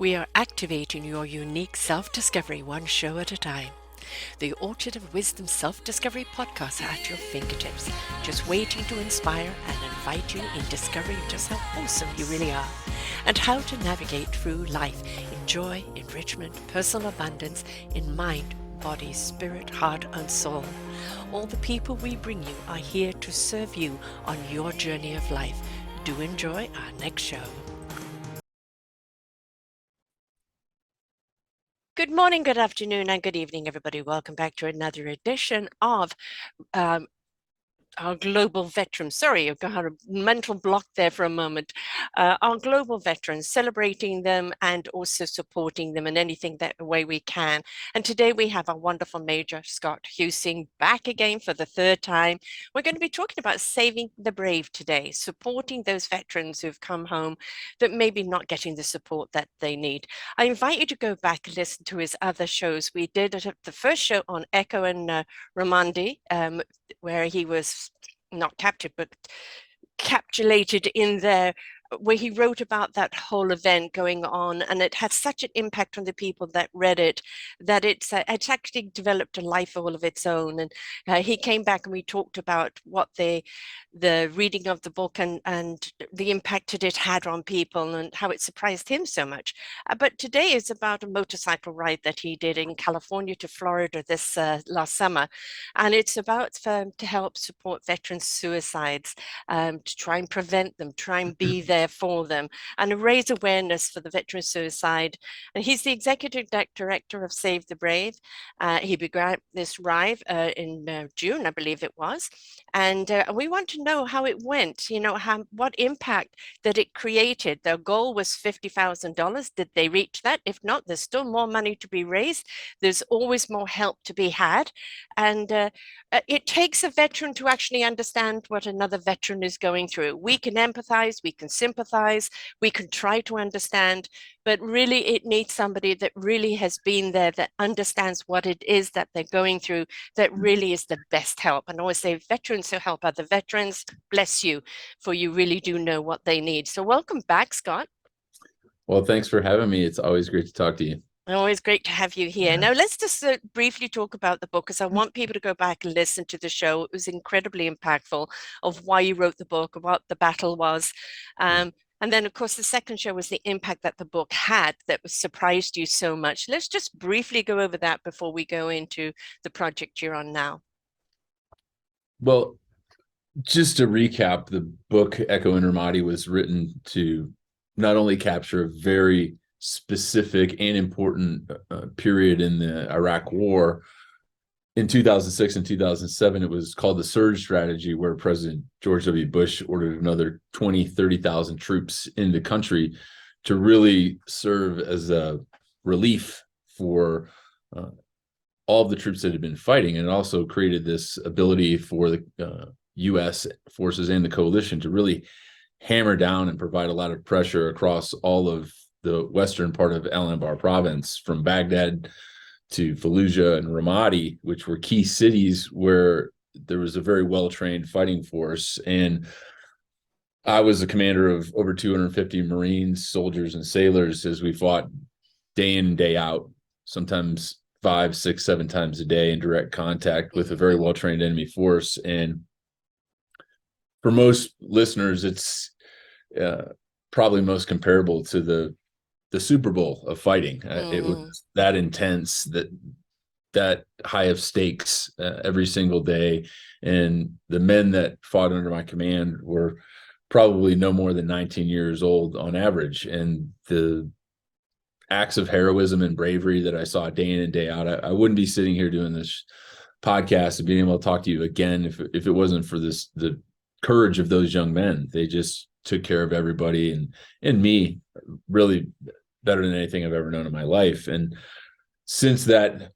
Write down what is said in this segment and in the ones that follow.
We are activating your unique self-discovery one show at a time. The Orchard of Wisdom Self-Discovery podcast are at your fingertips, just waiting to inspire and invite you in discovering just how awesome you really are and how to navigate through life in joy, enrichment, personal abundance, in mind, body, spirit, heart, and soul. All the people we bring you are here to serve you on your journey of life. Do enjoy our next show. Good morning, good afternoon, and good evening, everybody. Welcome back to another edition of our global veterans. Sorry, I've got a mental block there for a moment. Our global veterans, celebrating them and also supporting them in anything that way we can. And today we have our wonderful Major Scott Huesing back again for the third time. We're going to be talking about saving the brave today, supporting those veterans who've come home that maybe not getting the support that they need. I invite you to go back and listen to his other shows. We did the first show on Echo and Ramandi, where he was not captured, but capsulated in there, where he wrote about that whole event going on, and it had such an impact on the people that read it that it's actually developed a life all of its own. And he came back and we talked about what the reading of the book and the impact that it had on people and how it surprised him so much. But today is about a motorcycle ride that he did in California to Florida this last summer, and it's about to help support veterans' suicides, to try and prevent them, try and be there for them, and raise awareness for the veteran suicide. And he's the executive director of Save the Brave. He began this ride in June, I believe it was, and we want to know how it went. You know, what impact that it created. Their goal was $50,000. Did they reach that? If not, there's still more money to be raised. There's always more help to be had, and it takes a veteran to actually understand what another veteran is going through. We can empathize, we can sympathize, we can try to understand, but really it needs somebody that really has been there, that understands what it is that they're going through, that really is the best help. And I always say, veterans who help other veterans, bless you, for you really do know what they need. So welcome back, Scott. Well, thanks for having me. It's always great to talk to you. Always great to have you here. Now, let's just briefly talk about the book, because I want people to go back and listen to the show. It was incredibly impactful of why you wrote the book, what the battle was. And then, of course, the second show was the impact that the book had that surprised you so much. Let's just briefly go over that before we go into the project you're on now. Well, just to recap, the book Echo and Ramadi was written to not only capture a very specific and important period in the Iraq War. In 2006 and 2007, it was called the Surge Strategy, where President George W. Bush ordered another 20, 30,000 troops in the country to really serve as a relief for all of the troops that had been fighting. And it also created this ability for the U.S. forces and the coalition to really hammer down and provide a lot of pressure across all of the western part of Al-Anbar province, from Baghdad to Fallujah and Ramadi, which were key cities where there was a very well-trained fighting force. And I was a commander of over 250 Marines, soldiers, and sailors as we fought day in and day out, sometimes 5, 6, 7 times a day in direct contact with a very well-trained enemy force. And for most listeners, it's probably most comparable to the Super Bowl of fighting. It was that intense, that high of stakes every single day. And the men that fought under my command were probably no more than 19 years old on average. And the acts of heroism and bravery that I saw day in and day out, I wouldn't be sitting here doing this podcast and being able to talk to you again if it wasn't for the courage of those young men. They just took care of everybody and me really better than anything I've ever known in my life. And since that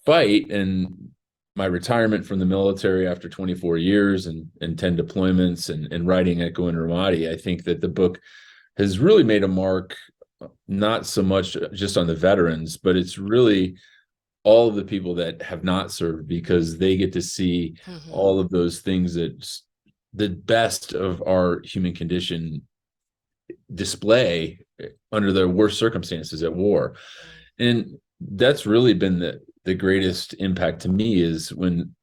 fight and my retirement from the military after 24 years and 10 deployments and writing Echo and Ramadi, I think that the book has really made a mark, not so much just on the veterans, but it's really all of the people that have not served, because they get to see all of those things that the best of our human condition display under the worst circumstances at war. And that's really been the greatest impact to me is when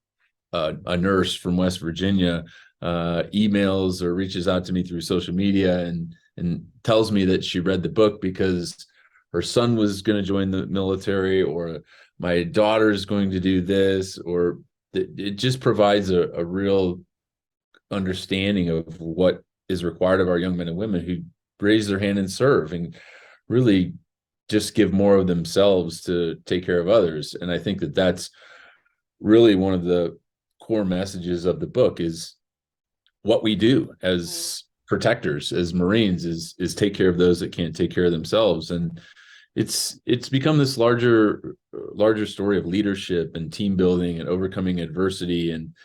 a nurse from West Virginia emails or reaches out to me through social media and tells me that she read the book because her son was going to join the military, or my daughter's going to do this, or it just provides a real understanding of what is required of our young men and women who raise their hand and serve and really just give more of themselves to take care of others. And I think that that's really one of the core messages of the book is what we do as protectors, as Marines, is take care of those that can't take care of themselves. And it's become this larger story of leadership and team building and overcoming adversity, and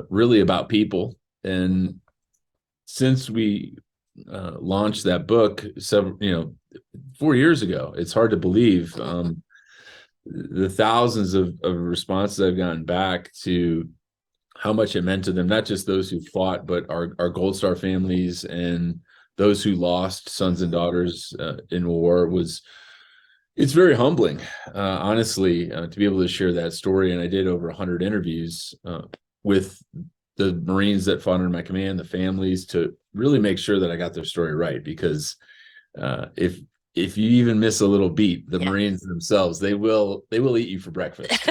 really about people. And since we launched that book 4 years ago, it's hard to believe the thousands of responses I've gotten back to how much it meant to them, not just those who fought, but our Gold Star families and those who lost sons and daughters in war. It's very humbling, honestly, to be able to share that story. And I did over 100 interviews with the Marines that fought under my command, the families, to really make sure that I got their story right. Because if you even miss a little beat, the Marines themselves, they will eat you for breakfast.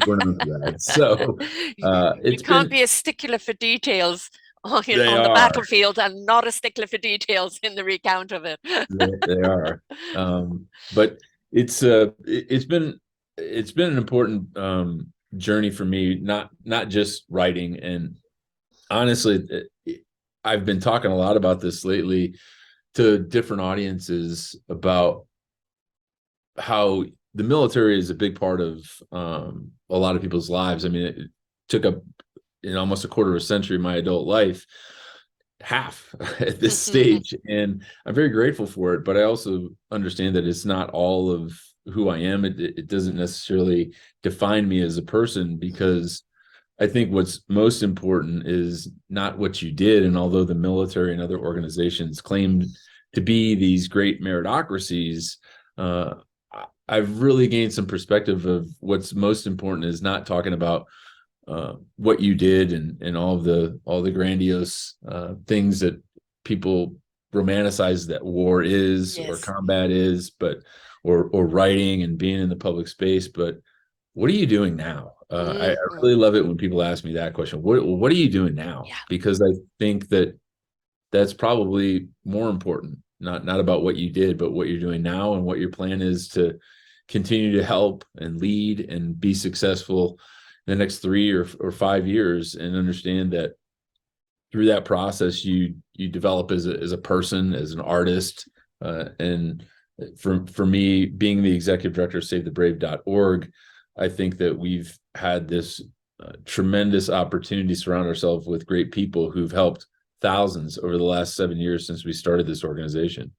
We're known for that. So you can't be a stickler for details on the battlefield and not a stickler for details in the recount of it. They are. But it's been an important journey for me, not just writing. And honestly, I've been talking a lot about this lately to different audiences about how the military is a big part of a lot of people's lives. I mean, it took up in almost a quarter of a century of my adult life, half at this stage, and I'm very grateful for it. But I also understand that it's not all of who I am. It doesn't necessarily define me as a person, because I think what's most important is not what you did. And although the military and other organizations claim to be these great meritocracies, I've really gained some perspective of what's most important is not talking about what you did and all the grandiose things that people romanticize that war is, or combat is, but or writing and being in the public space. But what are you doing now? I really love it when people ask me that question. What are you doing now? Yeah. Because I think that's probably more important. Not about what you did, but what you're doing now and what your plan is to continue to help and lead and be successful in the next 3 or 5 years, and understand that through that process you develop as a person, as an artist. And for me, being the executive director of SaveTheBrave.org, I think that we've had this tremendous opportunity to surround ourselves with great people who've helped thousands over the last 7 years since we started this organization.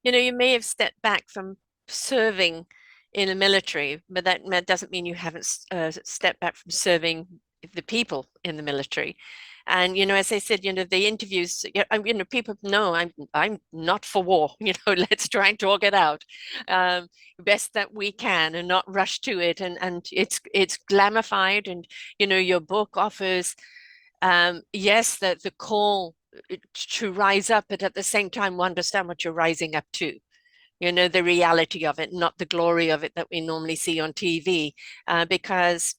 You may have stepped back from serving in the military, but that doesn't mean you haven't stepped back from serving the people in the military. And as I said, the interviews, people know I'm not for war. Let's try and talk it out best that we can and not rush to it. And it's glamified, and your book offers yes, the call to rise up, but at the same time understand what you're rising up to. The reality of it, not the glory of it that we normally see on TV, because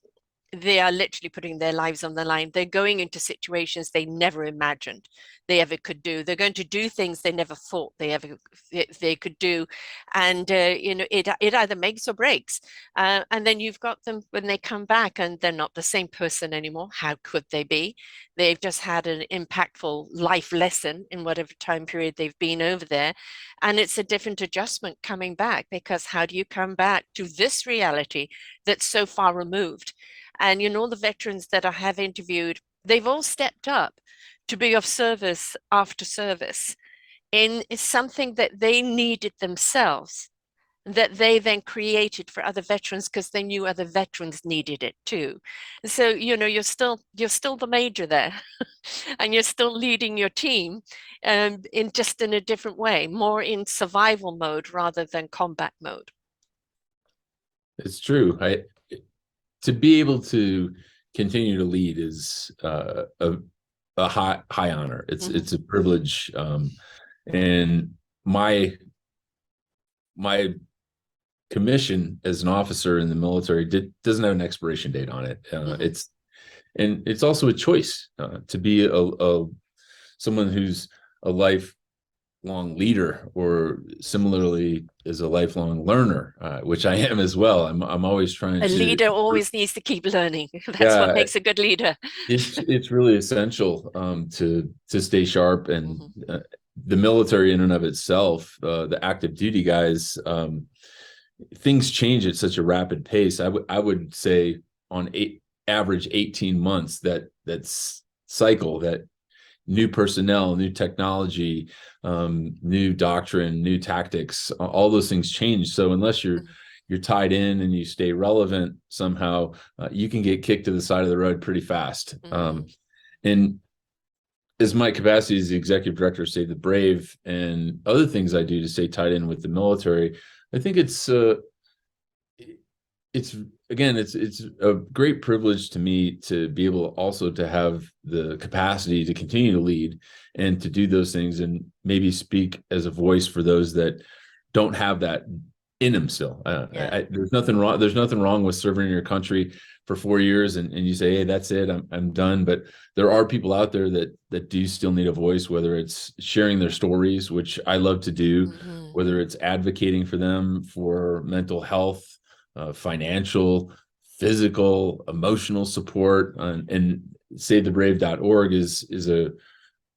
they are literally putting their lives on the line. They're going into situations they never imagined they ever could do. They're going to do things they never thought they could do. And, it either makes or breaks. And then you've got them when they come back and they're not the same person anymore. How could they be? They've just had an impactful life lesson in whatever time period they've been over there. And it's a different adjustment coming back, because how do you come back to this reality that's so far removed? And the veterans that I have interviewed, they've all stepped up to be of service after service in something that they needed themselves. that they then created for other veterans because they knew other veterans needed it too. So, you're still the major there, and you're still leading your team, in just in a different way, more in survival mode rather than combat mode. It's true. I To be able to continue to lead is a high honor. Mhm, It's a privilege, and my my commission as an officer in the military doesn't have an expiration date on it. mhm. It's also a choice to be a someone who's a lifelong leader, or similarly is a lifelong learner, which I am as well. I'm always trying A to. leader always needs to keep learning. That's what Yeah, makes a good leader. it's really essential to stay sharp, and Mhm, the military in and of itself, the active duty guys, things change at such a rapid pace. I would say on average 18 months, that cycle, that new personnel, new technology, new doctrine, new tactics, all those things change. So unless mhm, you're tied in and you stay relevant somehow, you can get kicked to the side of the road pretty fast. mhm. And as my capacity as the executive director of Save the Brave and other things I do to stay tied in with the military, I think it's again it's a great privilege to me to be able also to have the capacity to continue to lead and to do those things, and maybe speak as a voice for those that don't have that in them still. Yeah. There's nothing wrong. There's nothing wrong with serving your country for 4 years and you say, hey, that's it, I'm done. But there are people out there that do still need a voice, whether it's sharing their stories, which I love to do, Mhm. whether it's advocating for them for mental health, financial, physical, emotional support, and savethebrave.org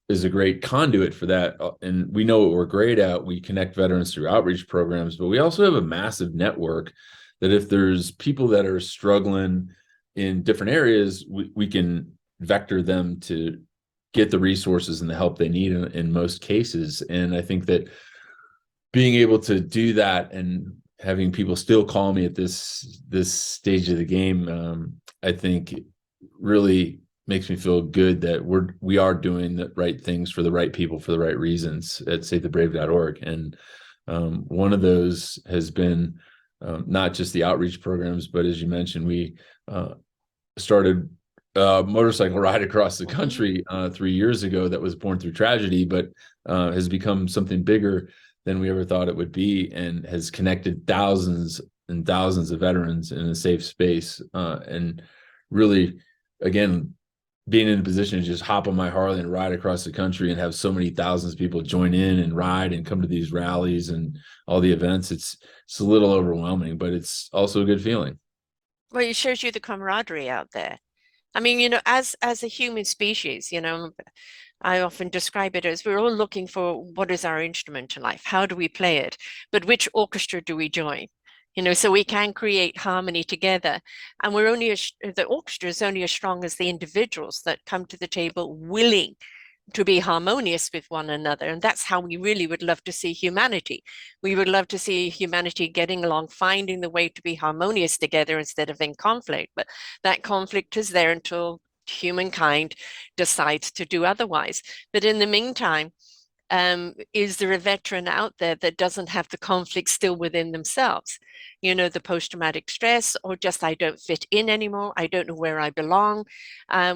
is a great conduit for that. And we know what we're great at. We connect veterans through outreach programs, but we also have a massive network that if there's people that are struggling in different areas, we can vector them to get the resources and the help they need in most cases. And I think that being able to do that and having people still call me at this stage of the game, I think really makes me feel good that we are doing the right things for the right people for the right reasons at savethebrave.org. And one of those has been not just the outreach programs, but as you mentioned, we started a motorcycle ride across the Mhm. country 3 years ago that was born through tragedy, but has become something bigger than we ever thought it would be, and has connected thousands and thousands of veterans in a safe space. And really, again, being in a position to just hop on my Harley and ride across the country and have so many thousands of people join in and ride and come to these rallies and all the events, it's a little overwhelming, but it's also a good feeling. Well, it shows you the camaraderie out there. I mean, as a human species, I often describe it as we're all looking for what is our instrument in life? How do we play it? But which orchestra do we join? So we can create harmony together. And the orchestra is only as strong as the individuals that come to the table willing to be harmonious with one another. And that's how we really would love to see humanity. We would love to see humanity getting along, finding the way to be harmonious together instead of in conflict. But that conflict is there until humankind decides to do otherwise. But in the meantime, is there a veteran out there that doesn't have the conflict still within themselves? The post-traumatic stress, or just I don't fit in anymore. I don't know where I belong.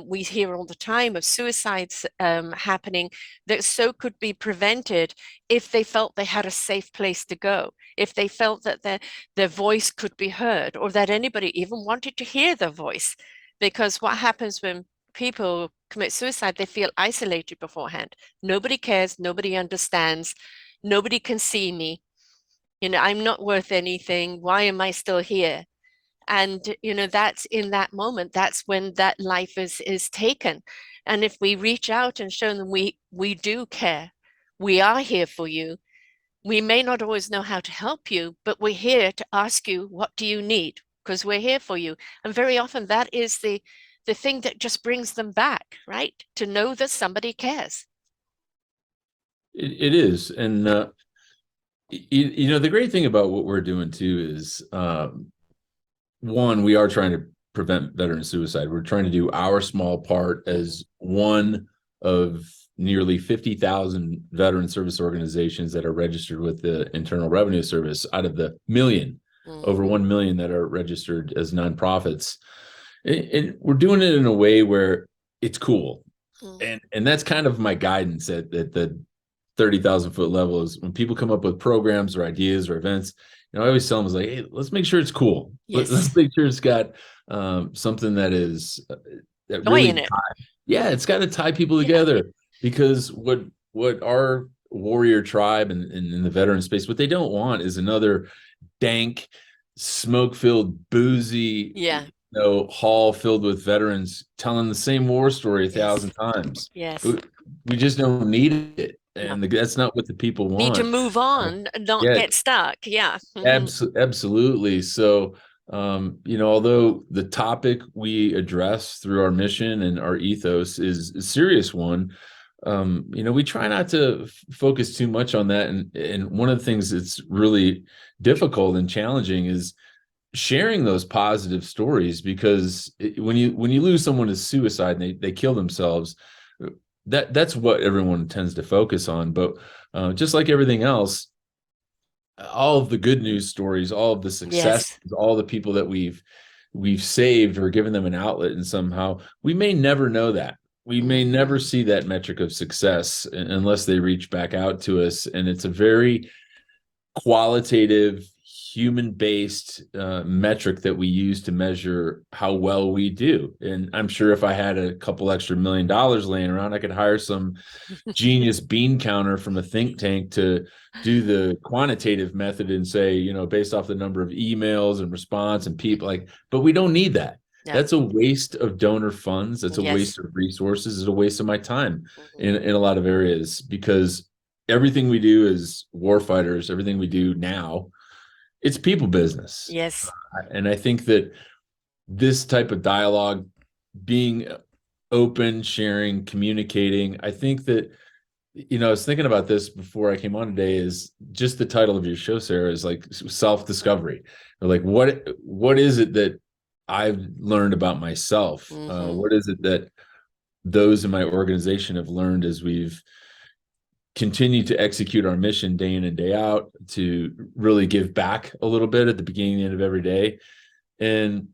We hear all the time of suicides happening that so could be prevented if they felt they had a safe place to go, if they felt that their voice could be heard, or that anybody even wanted to hear their voice. Because what happens when people commit suicide, they feel isolated beforehand. Nobody cares, nobody understands, nobody can see me. I'm not worth anything. Why am I still here? And that's in that moment, that's when that life is taken. And if we reach out and show them we do care, we are here for you. We may not always know how to help you, but we're here to ask you, what do you need? Because we're here for you. And very often that is the thing that just brings them back, right? To know that somebody cares. It is, and The great thing about what we're doing too is, one, we are trying to prevent veteran suicide. We're trying to do our small part Mhm. as one of nearly 50,000 veteran service organizations that are registered with the Internal Revenue Service out of the million, over Mhm. 1 million that are registered as nonprofits. And we're doing it in a way where it's cool. Mhm. And that's kind of my guidance at the 30,000 foot level is when people come up with programs or ideas or events, I always tell them is like, hey, let's make sure it's cool. Let's Yes. make sure it's got something that is that Joy in really, it. yeah, it's got to tie people Yeah. together because what our warrior tribe and in the veteran space, what they don't want is another dank, smoke-filled, boozy, Yeah. hall filled with veterans telling the same war story a Yes. thousand times. Yes. We just don't need it, No. and that's not what the people Need to want. move Uh, on, not yeah, get stuck. Yeah. Hmm. absolutely. So, although the topic we address through our mission and our ethos is a serious one, we try not to focus too much on that. And one of the things that's really difficult and challenging is sharing those positive stories because when you lose someone to suicide and they kill themselves, that's what everyone tends to focus on. But just like everything else, all of the good news stories, all of the success, Yes. all the people that we've saved or given them an outlet, and somehow we may never know that. We may Mm. never see that metric of success unless they reach back out to us. And it's a very qualitative, human based metric that we use to measure how well we do. And I'm sure if I had a couple extra $1 million laying around, I could hire some genius bean counter from a think tank to do the quantitative method and say, based off the number of emails and response and people, like, but we don't need that. No. That's a waste of donor funds. That's a Yes. waste of resources. It's a waste of my time Hmm. in a lot of areas because everything we do as warfighters, everything we do now, it's people business. Yes. And I think that this type of dialogue, being open, sharing, communicating, I think that I was thinking about this before I came on today. Is just the title of your show, Sarah, is like self-discovery. Like what is it that I've learned about myself? Hmm. What is it that those in my organization have learned as we've continued to execute our mission day in and day out to really give back a little bit at the beginning and end of every day? And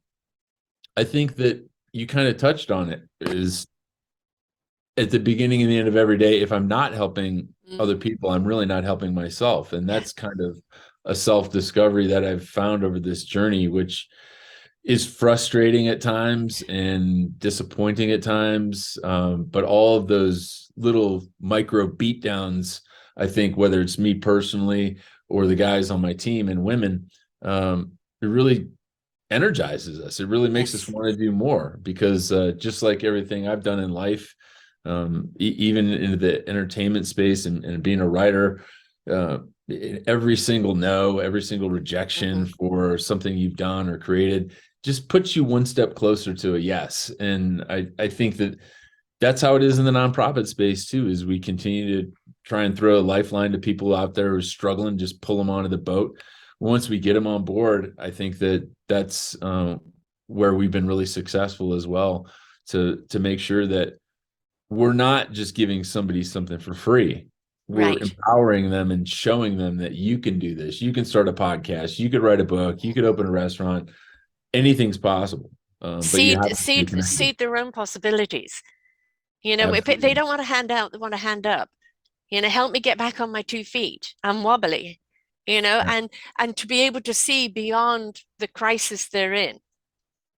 I think that you kind of touched on it is at the beginning and the end of every day, if I'm not helping other Mm. people, I'm really not helping myself. And Yeah. that's kind of a self-discovery that I've found over this journey, which is frustrating at times and disappointing at times. But all of those little micro beatdowns, I think, whether it's me personally or the guys on my team and women, it really energizes us. It really makes us Yes. want to do more because just like everything I've done in life, even into the entertainment space and being a writer, uh, every single no, every single rejection Hmm. for something you've done or created just puts you one step closer to a yes. And I think that that's how it is in the nonprofit space too, is we continue to try and throw a lifeline to people out there who are struggling, just pull them onto the boat. Once we get them on board, I think that that's where we've been really successful as well, to make sure that we're not just giving somebody something for free. We're Right. empowering them and showing them that you can do this. You can start a podcast. You could write a book. You could Hmm. open a restaurant. Anything's possible. But you Seed, have to stay seed, connected. seed their own possibilities. If they Absolutely. don't want a handout, they want a hand up. Help me get back on my 2 feet. I'm wobbly. Yeah. And to be able to see beyond the crisis they're in.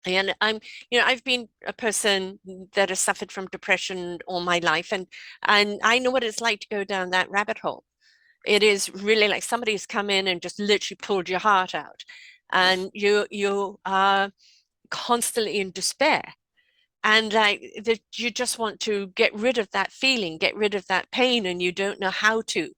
And I've been a person that has suffered from depression all my life, and I know what it's like to go down that rabbit hole. It is really like somebody's come in and just literally pulled your heart out, and you are constantly in despair, and like that you just want to get rid of that feeling, get rid of that pain, and you don't know how to.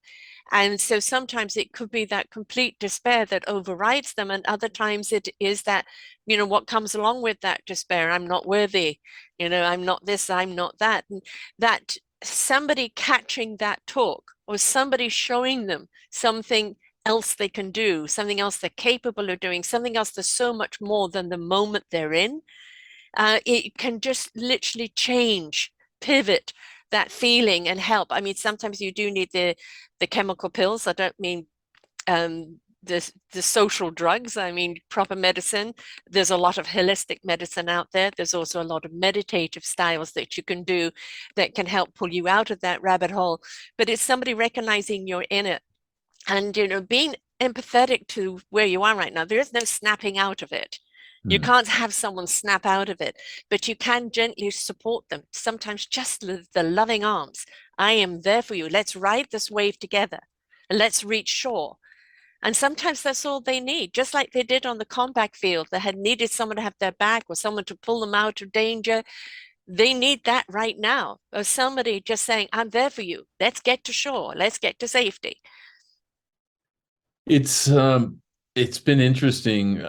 And so sometimes it could be that complete despair that overrides them. And other times it is that, what comes along with that despair. I'm not worthy. I'm not this, I'm not that. And that somebody catching that talk or somebody showing them something else they can do, something else they're capable of doing, something else that's so much more than the moment they're in, it can just literally change, pivot that feeling and help. I mean, sometimes you do need the chemical pills. I don't mean the social drugs. I mean proper medicine. There's a lot of holistic medicine out there. There's also a lot of meditative styles that you can do that can help pull you out of that rabbit hole. But it's somebody recognizing you're in it and being empathetic to where you are right now. There is no snapping out of it. You Hmm. can't have someone snap out of it, but you can gently support them. Sometimes just the loving arms. I am there for you. Let's ride this wave together and let's reach shore. And sometimes that's all they need, just like they did on the combat field. They had needed someone to have their back or someone to pull them out of danger. They need that right now. Or somebody just saying, I'm there for you. Let's get to shore. Let's get to safety. It's been interesting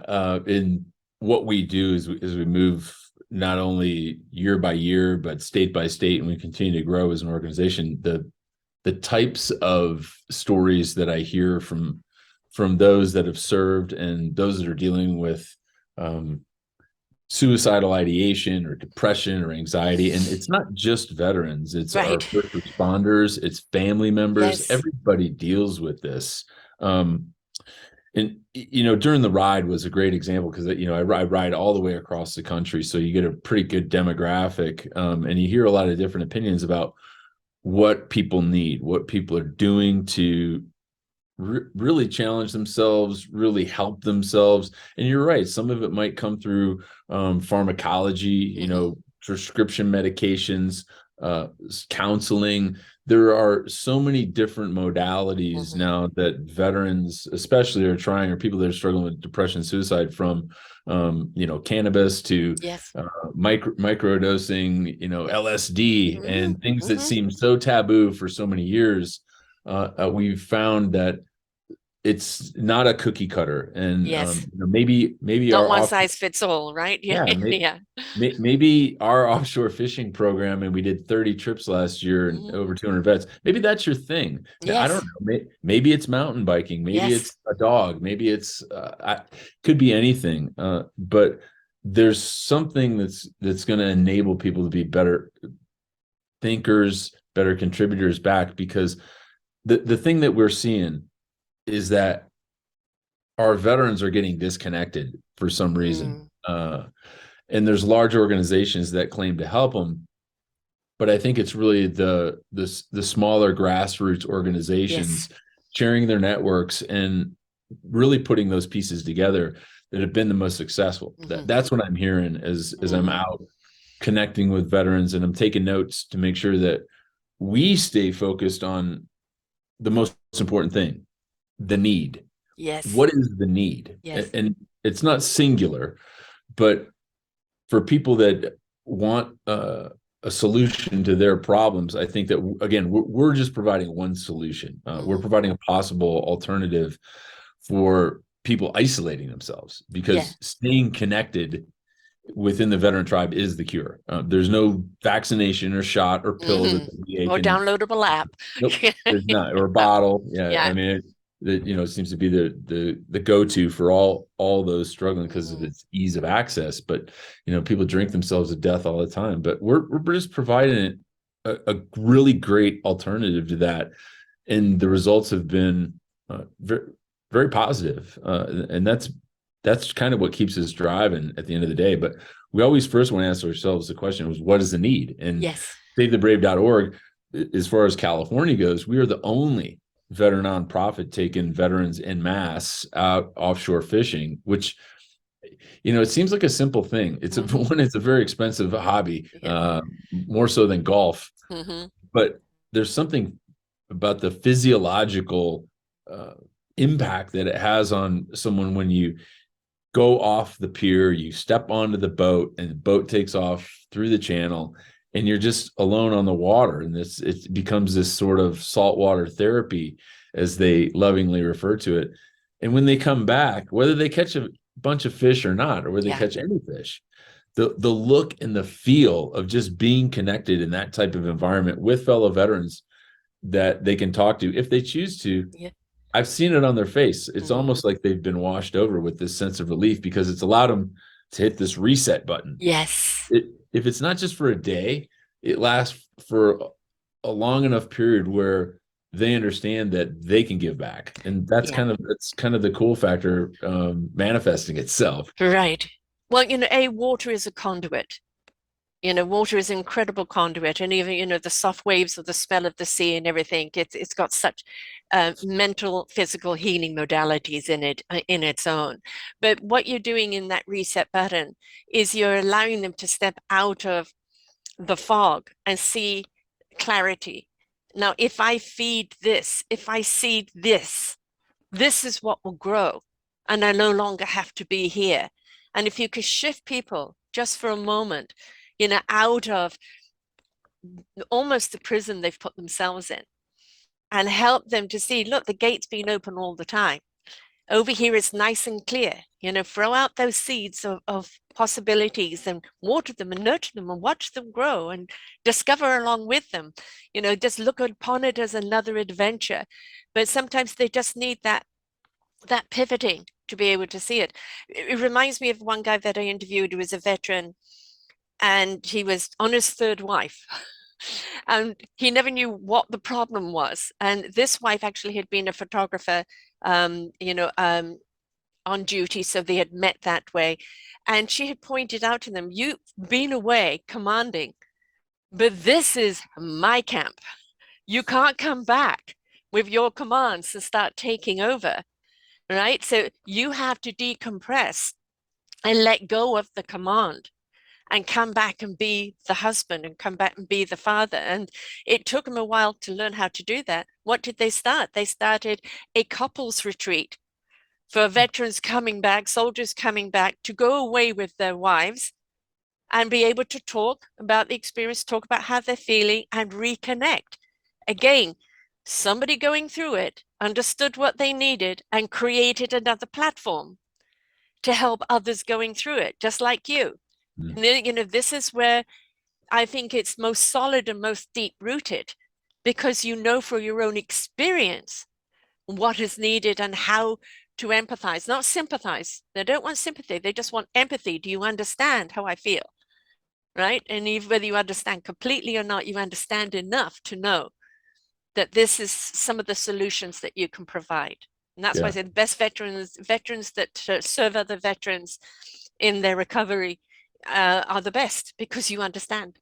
in what we do as we move not only year by year but state by state, and we continue to grow as an organization. The types of stories that I hear from those that have served and those that are dealing with suicidal ideation or depression or anxiety. And it's not just veterans, it's our Right. first responders, it's family members. Yes. Everybody deals with this. And during the ride was a great example because I ride all the way across the country, so you get a pretty good demographic, and you hear a lot of different opinions about what people need, what people are doing to really challenge themselves, really help themselves. And you're right, some of it might come through pharmacology, Mm-hmm. prescription medications, counseling. There are so many different modalities Mm-hmm. now that veterans especially are trying, or people that are struggling with depression, suicide, from cannabis to Yes. microdosing, LSD, Mm-hmm. and things that Mm-hmm. seem so taboo for so many years. We've found that it's not a cookie cutter, and Yes. maybe Not our one off size fits all, right? Yeah. yeah Yeah. maybe our offshore fishing program, and we did 30 trips last year and Mm-hmm. over 200 vets. Maybe that's your thing. Now, I don't Yes. know. Maybe it's mountain biking. Maybe Yes. it's a dog. Maybe it's could be anything. But there's something that's going to enable people to be better thinkers, better contributors back, because the thing that we're seeing is that our veterans are getting disconnected for some reason. Mm. And there's large organizations that claim to help them, but I think it's really the smaller grassroots Yes. organizations sharing their networks and really putting those pieces together that have been the most successful. Mm-hmm. That's what I'm hearing as I'm Mm-hmm. out connecting with veterans, and I'm taking notes to make sure that we stay focused on the most important thing, the need. Yes. What is the need? Yes. And it's not singular, but for people that want a solution to their problems, I think that, again, we're just providing one solution. We're Mm-hmm. providing a possible alternative for people isolating themselves, Yeah. because staying connected within the veteran tribe is the cure. There's no vaccination or shot or pill that Mm-hmm. the VA Or can. downloadable app. Nope, there's not. Or a bottle. Yeah, I Yeah. mean, it seems to be the go-to for all those struggling because of Mm-hmm. its ease of access. But people drink themselves to death all the time. But we're just providing a really great alternative to that, and the results have been very very positive. And that's kind of what keeps us driving at the end of the day. But we always first want to ask ourselves the question was, what is the need? And Yes. SaveTheBrave.org, as far as California goes, we are the only veteran nonprofit taking veterans en masse out offshore fishing, which it seems like a simple thing. It's Mm-hmm. it's a very expensive hobby, Yeah. more so than golf. Mm-hmm. But there's something about the physiological uh, impact that it has on someone when you go off the pier, you step onto the boat, and the boat takes off through the channel, and you're just alone on the water. And it becomes this sort of saltwater therapy, as they lovingly refer to it. And when they come back, whether they catch a bunch of fish or not, or whether they Yeah. catch any fish, the look and the feel of just being connected in that type of environment with fellow veterans that they can talk to if they choose to, Yeah. I've seen it on their face. It's Mm. almost like they've been washed over with this sense of relief because it's allowed them to hit this reset button. Yes. If it's not just for a day, it lasts for a long enough period where they understand that they can give back, and Yeah. that's kind of the cool factor manifesting itself. Right. Well, water is a conduit. Water is an incredible conduit, and even, the soft waves of the smell of the sea and everything, it's got such mental, physical healing modalities in it, in its own. But what you're doing in that reset button is you're allowing them to step out of the fog and see clarity. Now, if I feed this, if I seed this, this is what will grow, and I no longer have to be here. And if you could shift people just for a moment, out of almost the prison they've put themselves in, and help them to see, look, the gate's been open all the time. Over here it's nice and clear. Throw out those seeds of possibilities and water them and nurture them and watch them grow and discover along with them. Just look upon it as another adventure. But sometimes they just need that pivoting to be able to see it. It reminds me of one guy that I interviewed who was a veteran, and he was on his third wife. And he never knew what the problem was. And this wife actually had been a photographer, um, you know, um, on duty, so they had met that way. And she had pointed out to them, "You've been away commanding, but this is my camp. You can't come back with your commands and start taking over, right? So you have to decompress and let go of the command and come back and be the husband and come back and be the father." And it took them a while to learn how to do that. What did they start? They started a couples retreat for veterans coming back, soldiers coming back, to go away with their wives and be able to talk about the experience, talk about how they're feeling, and reconnect. Again, somebody going through it understood what they needed and created another platform to help others going through it, just like you. Mm. And, this is where I think it's most solid and most deep rooted, because for your own experience what is needed and how to empathize, not sympathize. They don't want sympathy, they just want empathy. Do you understand how I feel? Right? And even whether you understand completely or not, you understand enough to know that this is some of the solutions that you can provide. And that's why I Yeah. said best veterans that serve other veterans in their recovery are the best, because you understand.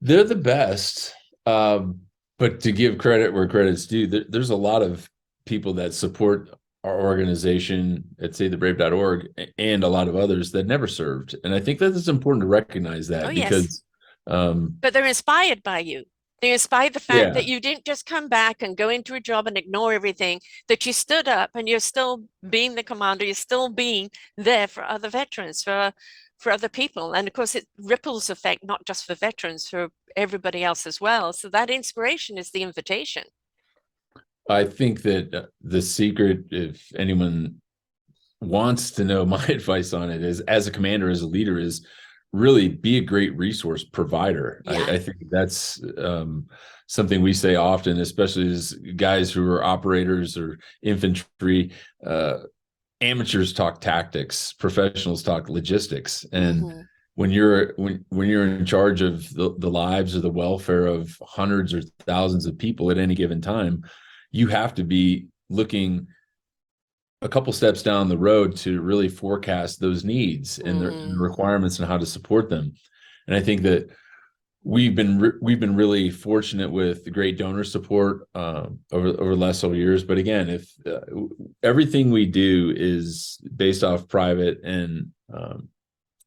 They're the best. But to give credit where credit's due, there's a lot of people that support our organization at saythebrave.org and a lot of others that never served. And I think that it's important to recognize Oh, that yes. because, But they're inspired by you. They're inspired the fact yeah, that you didn't just come back and go into a job and ignore everything, that you stood up and you're still being the commander, you're still being there for other veterans, for other people. And of course, it ripples effect, not just for veterans, for everybody else as well. So that inspiration is the invitation. I think that the secret, if anyone wants to know my advice on it, is as a commander, as a leader, is really be a great resource provider. Yeah. I think that's something we say often, especially as guys who are operators or infantry. Amateurs talk tactics, professionals talk logistics, and Mm-hmm. when you're in charge of the lives or the welfare of hundreds or thousands of people at any given time, you have to be looking a couple steps down the road to really forecast those needs and the Mm-hmm. requirements and how to support them. And I think that we've been really fortunate with the great donor support over the last several years. But again, if everything we do is based off private and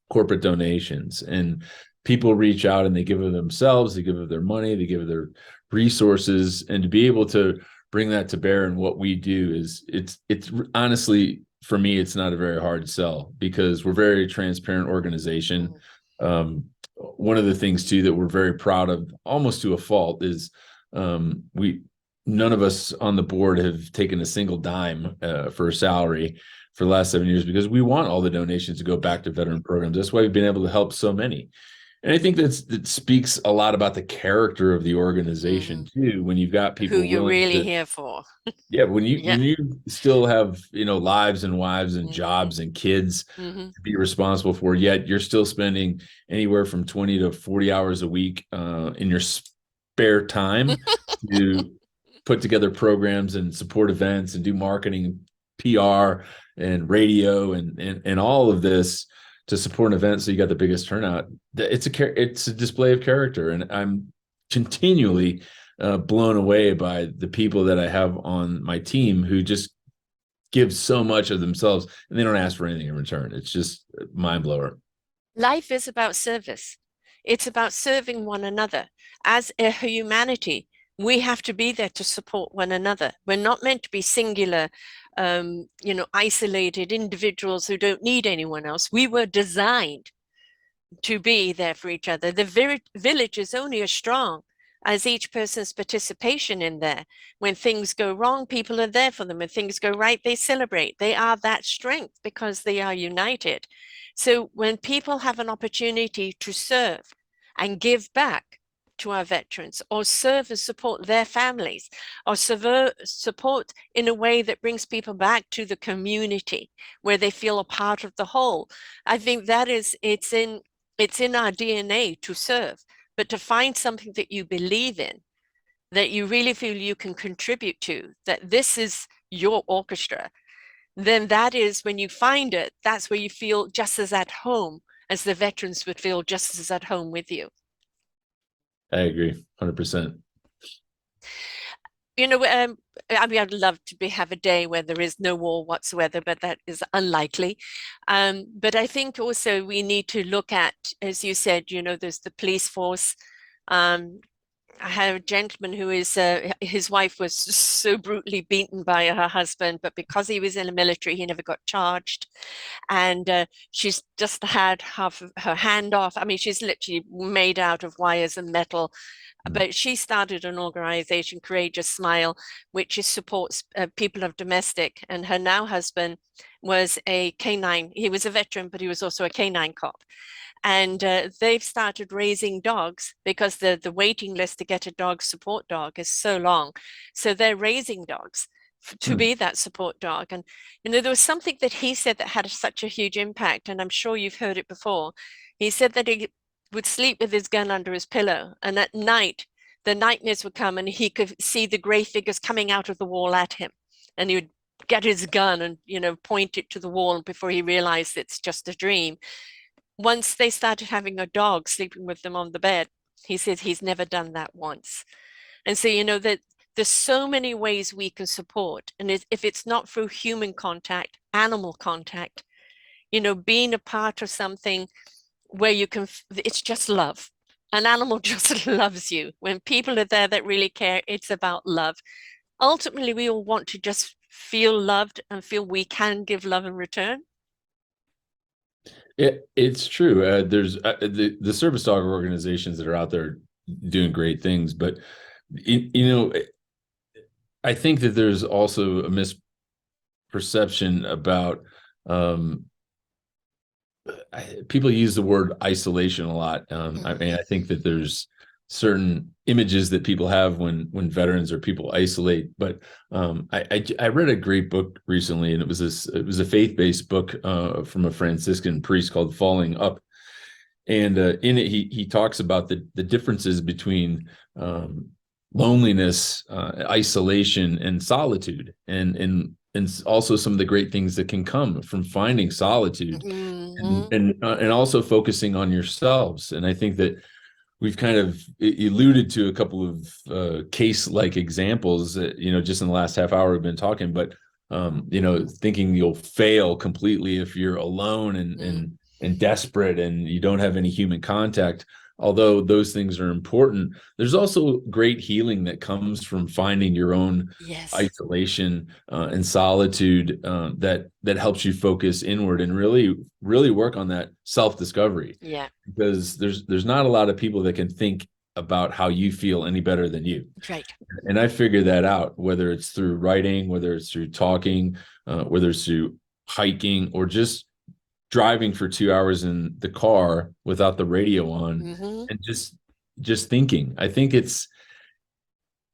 corporate donations, and people reach out and they give of themselves, they give of their money, they give of their resources, and to be able to bring that to bear in what we do is it's honestly, for me, it's not a very hard sell because we're a very transparent organization. One of the things too that we're very proud of, almost to a fault, is we none of us on the board have taken a single dime for a salary for the last 7 years because we want all the donations to go back to veteran programs. That's why we've been able to help so many. And I think that speaks a lot about the character of the organization Hmm. too. When you've got Who people you're willing really to, here for. yeah, Yeah. when you still have, lives and wives and Hmm. jobs and kids Hmm. to be responsible for, yet you're still spending anywhere from 20 to 40 hours a week in your spare time to put together programs and support events and do marketing, PR and radio and all of this to support an event so you got the biggest turnout. It's a display of character, and I'm continually blown away by the people that I have on my team who just give so much of themselves and they don't ask for anything in return. It's just mind blower. Life is about service. It's about serving one another. As a humanity, we have to be there to support one another. We're not meant to be singular, isolated individuals who don't need anyone else. We were designed to be there for each other. The village is only as strong as each person's participation in there. When things go wrong, people are there for them. When things go right, they celebrate. They are that strength because they are united. So when people have an opportunity to serve and give back to our veterans, or serve and support their families, or support in a way that brings people back to the community where they feel a part of the whole, I think that is, it's in our DNA to serve, but to find something that you believe in, that you really feel you can contribute to, that this is your orchestra, then that is when you find it, that's where you feel just as at home as the veterans would feel just as at home with you. I agree 100%. You know, I mean, I'd love to have a day where there is no war whatsoever, but that is unlikely. But I think also we need to look at, as you said, there's the police force. Um, I had a gentleman who is his wife was so brutally beaten by her husband, but because he was in the military, he never got charged. And she's just had half of her hand off. I mean, she's literally made out of wires and metal. But she started an organization, Courageous Smile, which is supports people of domestic. And her now husband was a canine. He was a veteran, but he was also a canine cop. And they've started raising dogs because the waiting list to get a dog support dog is so long. So they're raising dogs to Hmm. be that support dog. And there was something that he said that had such a huge impact, and I'm sure you've heard it before. He said that he would sleep with his gun under his pillow, and at night the nightmares would come, and he could see the gray figures coming out of the wall at him, and he would get his gun and point it to the wall before he realized it's just a dream. Once they started having a dog sleeping with them on the bed, he says he's never done that once. And so, that there's so many ways we can support. And if it's not through human contact, animal contact, being a part of something where you can, it's just love. An animal just loves you. When people are there that really care, it's about love. Ultimately, we all want to just feel loved and feel we can give love in return. It's true. There's the service dog organizations that are out there doing great things, but you know, I think that there's also a misperception about um, people use the word isolation a lot. I Mm. mean, I think that there's certain images that people have when veterans or people isolate. But I read a great book recently, and it was a faith-based book from a Franciscan priest called Falling Up, and in it he talks about the differences between loneliness, isolation, and solitude, and also some of the great things that can come from finding solitude, Mhm. and also focusing on yourselves. And I think that we've kind of alluded to a couple of case-like examples that, just in the last half hour we've been talking, but thinking you'll fail completely if you're alone Mm. and desperate and you don't have any human contact. Although those things are important, there's also great healing that comes from finding your own Yes. isolation and solitude that helps you focus inward and really work on that self-discovery, Yeah. because there's not a lot of people that can think about how you feel any better than you. Right. And I figured that out, whether it's through writing, whether it's through talking, whether it's through hiking, or just driving for 2 hours in the car without the radio on Hmm. and just thinking. I think it's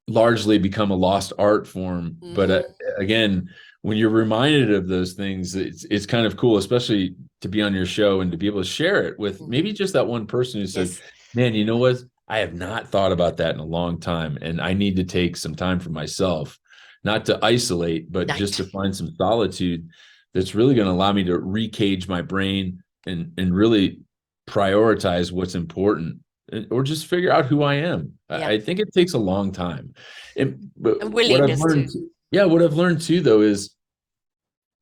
largely become a lost art form. But Hmm. again, when you're reminded of those things, it's kind of cool, especially to be on your show and to be able to share it with Hmm. maybe just that one person who said, Yes. "Man, you know what? I have not thought about that in a long time, and I need to take some time for myself, not to isolate, but just Right. to find some solitude that's really going to allow me to recage my brain and really prioritize what's important, or just figure out who I am." Yeah. I think it takes a long time. But And what I've willingness learned, to. yeah, what I've learned too, though, is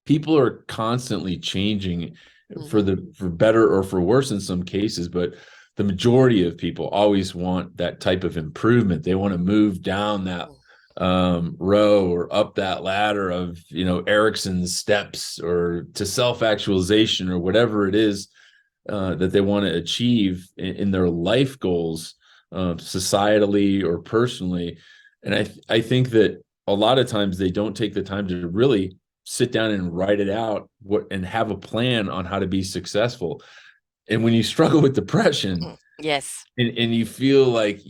people are constantly changing Hmm. for better or for worse in some cases, but the majority of people always want that type of improvement. They want to move down that row or up that ladder of, Erickson's steps, or to self-actualization, or whatever it is that they want to achieve in their life goals, societally or personally. And I think that a lot of times they don't take the time to really sit down and write it out, and have a plan on how to be successful. And when you struggle with depression, Yes. and you feel like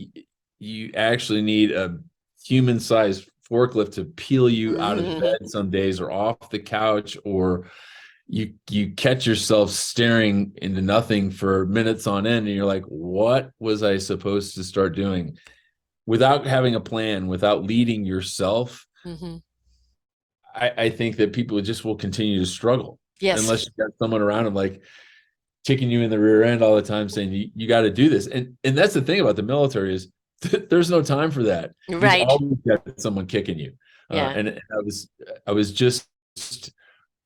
you actually need a human-sized forklift to peel you out of Hmm. bed some days, or off the couch, or you catch yourself staring into nothing for minutes on end, and you're like, what was I supposed to start doing? Without having a plan, without leading yourself, Hmm. I think that people just will continue to struggle Yes. unless you got someone around them, like, kicking you in the rear end all the time, saying you got to do this. And that's the thing about the military, is there's no time for that. You've Right. always got someone kicking you. Yeah. And I was just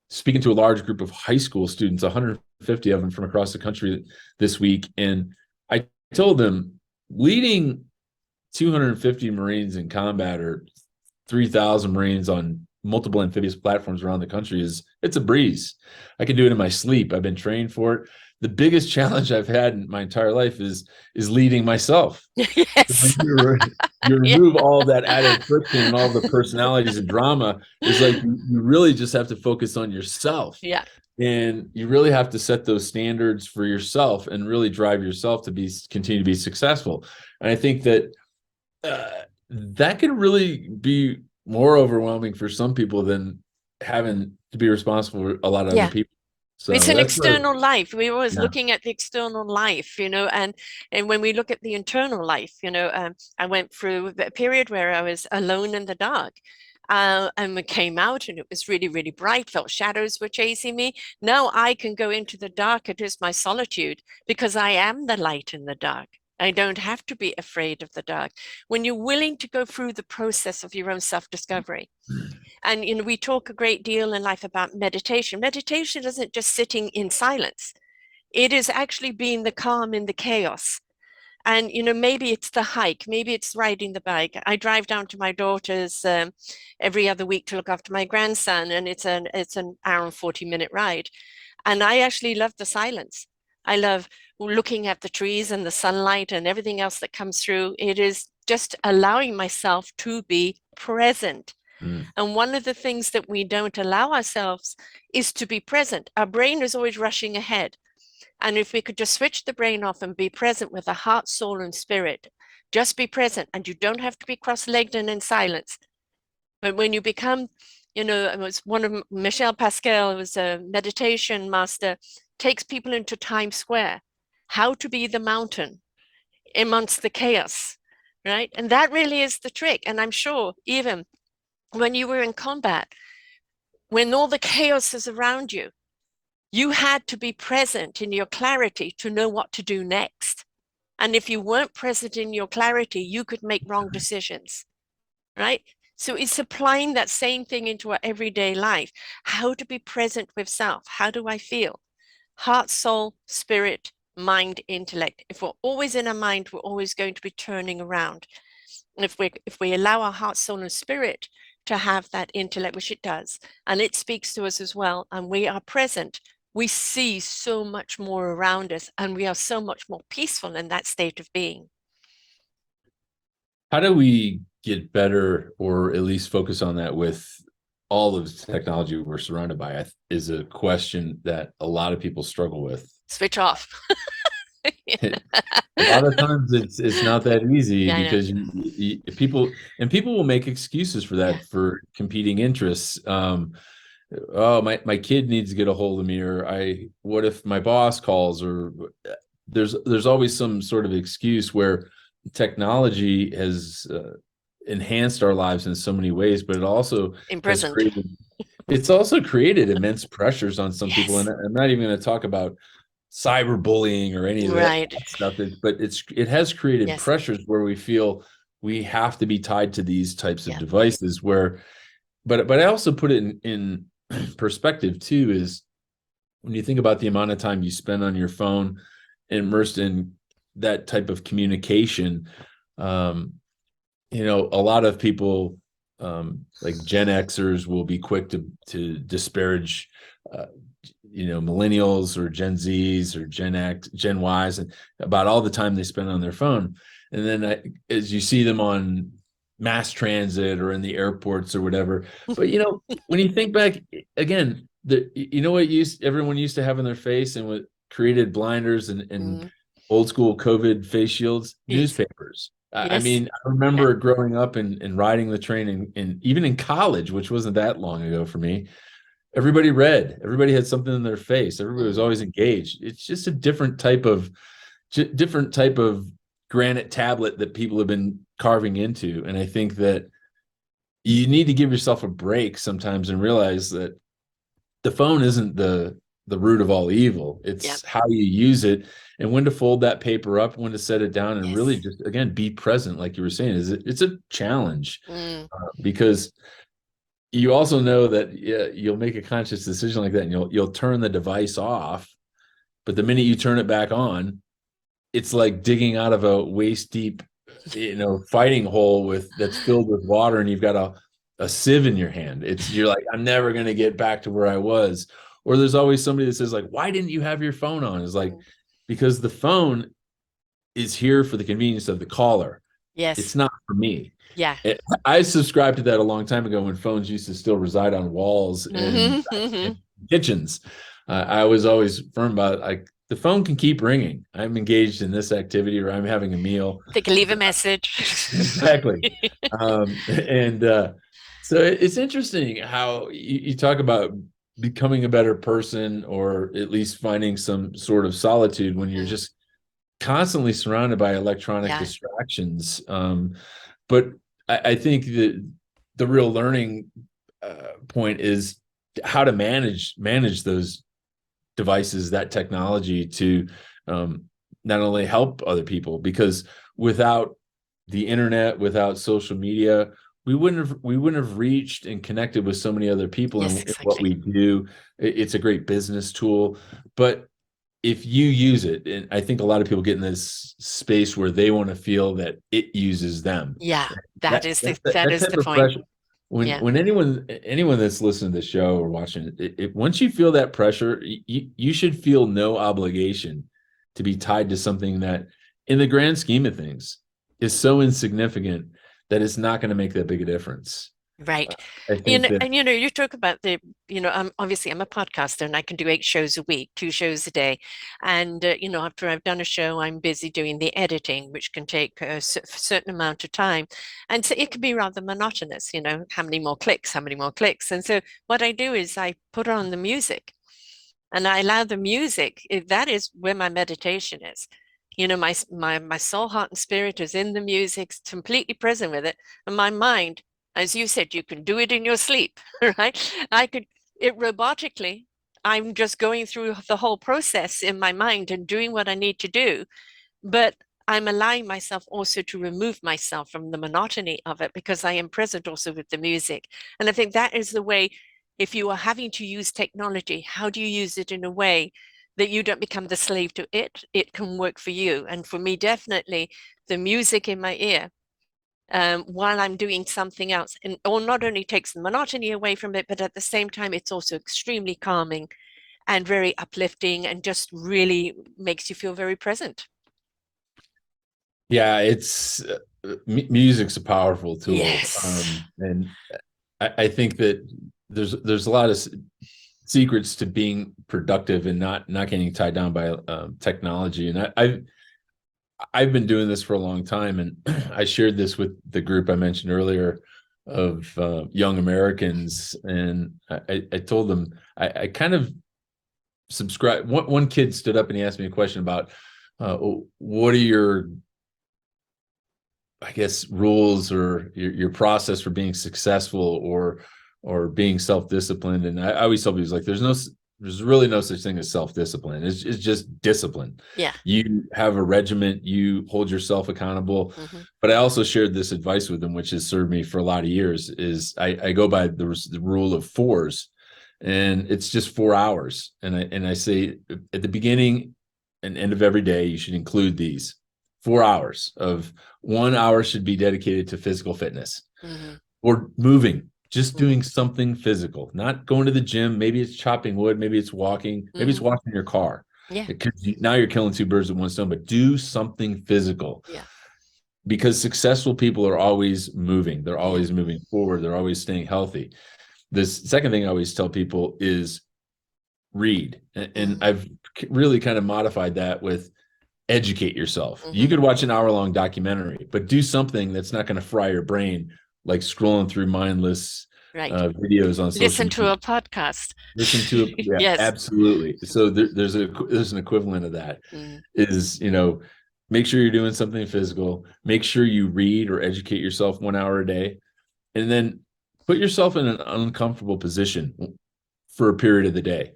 speaking to a large group of high school students, 150 of them from across the country this week. And I told them, leading 250 Marines in combat, or 3,000 Marines on multiple amphibious platforms around the country, it's a breeze. I can do it in my sleep. I've been trained for it. The biggest challenge I've had in my entire life is leading myself. When Yes. you Yeah. remove all that added friction and all the personalities and drama, it's like you really just have to focus on yourself. Yeah. And you really have to set those standards for yourself and really drive yourself to continue to be successful. And I think that that could really be more overwhelming for some people than having to be responsible for a lot of other Yeah. people. It's So an that's where, external life. We're always yeah. looking at the external life, and when we look at the internal life, I went through a period where I was alone in the dark. And we came out and it was really, really bright, felt shadows were chasing me. Now I can go into the dark. It is my solitude because I am the light in the dark. I don't have to be afraid of the dark. When you're willing to go through the process of your own self-discovery, and we talk a great deal in life about meditation. Meditation isn't just sitting in silence. It is actually being the calm in the chaos. And maybe it's the hike, maybe it's riding the bike. I drive down to my daughter's every other week to look after my grandson, and it's an hour and 40-minute ride. And I actually love the silence. I love looking at the trees and the sunlight and everything else that comes through. It is just allowing myself to be present. Mm. And one of the things that we don't allow ourselves is to be present. Our brain is always rushing ahead. And if we could just switch the brain off and be present with the heart, soul, and spirit, just be present. And you don't have to be cross-legged and in silence. But when you become, it was one of Michel Pascal, was a meditation master, takes people into Times Square, how to be the mountain amongst the chaos, right? And that really is the trick. And I'm sure even when you were in combat, when all the chaos is around you, you had to be present in your clarity to know what to do next. And if you weren't present in your clarity, you could make wrong decisions, right? So it's applying that same thing into our everyday life. How to be present with self. How do I feel? Heart, soul, spirit, mind, intellect. If we're always in our mind, we're always going to be turning around. If we allow our heart, soul, and spirit to have that intellect, which it does, and it speaks to us as well, and we are present, we see so much more around us, and we are so much more peaceful in that state of being. How do we get better, or at least focus on that, with all of the technology we're surrounded by is a question that a lot of people struggle with. Switch off. A lot of times it's not that easy Yeah, I know. because people will make excuses for Yeah. that, for competing interests. Oh, my kid needs to get a hold of me, or what if my boss calls, or there's always some sort of excuse where technology has enhanced our lives in so many ways, but it also has Imprisoned. created it's also created immense pressures on some people. And Yes. I'm not even going to talk about cyberbullying or any of that Right. stuff, but it has created Yes. pressures where we feel we have to be tied to these types of Yeah. devices. Where, but I also put it in perspective too, is when you think about the amount of time you spend on your phone immersed in that type of communication. um, a lot of people, like Gen Xers, will be quick to disparage, uh, millennials or Gen Zs or Gen X, Gen Ys, and about all the time they spend on their phone. And then as you see them on mass transit or in the airports or whatever, but when you think back again, what everyone used to have in their face and what created blinders and Mm. old school COVID face shields, Yes. newspapers. I Yes. mean, I Yeah. remember growing up and riding the train, and even in college, which wasn't that long ago for me, everybody read. Everybody had something in their face. Everybody was Mm. always engaged. It's just a different type of granite tablet that people have been carving into. And I think that you need to give yourself a break sometimes and realize that the phone isn't the root of all evil. Yeah. It's how you use it and when to fold that paper up, when to set it down, and really Yes. just again be present, like you were saying. It's a challenge, Mm. because you also know that, yeah, you'll make a conscious decision like that, and you'll turn the device off, but the minute you turn it back on, it's like digging out of a waist deep, fighting hole that's filled with water, and you've got a sieve in your hand. You're like, I'm never going to get back to where I was. Or there's always somebody that says, like, why didn't you have your phone on? It's like, Mm. because the phone is here for the convenience of the caller. Yes. It's not for me. Yeah. I subscribed to that a long time ago when phones used to still reside on walls Hmm. in Hmm. kitchens. I was always firm about, like, the phone can keep ringing. I'm engaged in this activity, or I'm having a meal. They can leave a message. Exactly. And so it's interesting how you talk about becoming a better person, or at least finding some sort of solitude when you're Mm. just constantly surrounded by electronic Yeah. distractions. But I think that the real learning point is how to manage those devices, that technology, to um, not only help other people, because without the internet, without social media, we wouldn't have reached and connected with so many other people Yes, in what exactly. we do. It's a great business tool, but if you use it, and I think a lot of people get in this space where they want to feel that it uses them. Yeah. That That is that, that that is type the of point. pressure. When Yeah. when anyone that's listening to the show or watching it, once you feel that pressure, you should feel no obligation to be tied to something that, in the grand scheme of things, is so insignificant that it's not going to make that big a difference. Right. I think that, And you talk about I'm a podcaster and I can do 8 shows a week, 2 shows a day. And after I've done a show, I'm busy doing the editing, which can take a certain amount of time. And so it can be rather monotonous, how many more clicks, how many more clicks. And so what I do is I put on the music and I allow the music. That is where my meditation is. My soul, heart, and spirit is in the music, completely present with it. And my mind, as you said, you can do it in your sleep, right? I could it robotically. I'm just going through the whole process in my mind and doing what I need to do, but I'm allowing myself also to remove myself from the monotony of it because I am present also with the music. And I think that is the way, if you are having to use technology, how do you use it in a way that you don't become the slave to it? It can work for you. And for me, definitely the music in my ear while I'm doing something else, and or not only takes the monotony away from it, but at the same time, it's also extremely calming and very uplifting and just really makes you feel very present. yeah, it's music's a powerful tool. Yes. And I think that there's a lot of secrets to being productive and not getting tied down by technology. And I've been doing this for a long time, and I shared this with the group I mentioned earlier of young Americans, and I told them I kind of subscribe. One kid stood up and he asked me a question about what are your, I guess, rules or your process for being successful or being self-disciplined. And I always tell people, like, there's really no such thing as self-discipline. It's just discipline. Yeah. You have a regiment, you hold yourself accountable. Mm-hmm. But I also shared this advice with them, which has served me for a lot of years, is I go by the rule of fours, and it's just 4 hours. And I say at the beginning and end of every day, you should include these 4 hours of 1 hour should be dedicated to physical fitness Mm-hmm. or moving, just Mm-hmm. doing something physical, not going to the gym. Maybe it's chopping wood, maybe it's walking, maybe it's Mm-hmm. washing your car. Yeah. Because now you're killing two birds with one stone, but do something physical. Yeah. Because successful people are always moving, they're Yeah. always moving forward, they're always staying healthy. This second thing I always tell people is read. And Mm-hmm. I've really kind of modified that with educate yourself. You Mm-hmm. could watch an hour-long documentary, but do something that's not going to fry your brain, like scrolling through mindless Right. videos on social Listen to media. a podcast. Listen to it. Yeah, Yes. absolutely. So there's an equivalent of that Mm. is, make sure you're doing something physical, make sure you read or educate yourself 1 hour a day, and then put yourself in an uncomfortable position for a period of the day,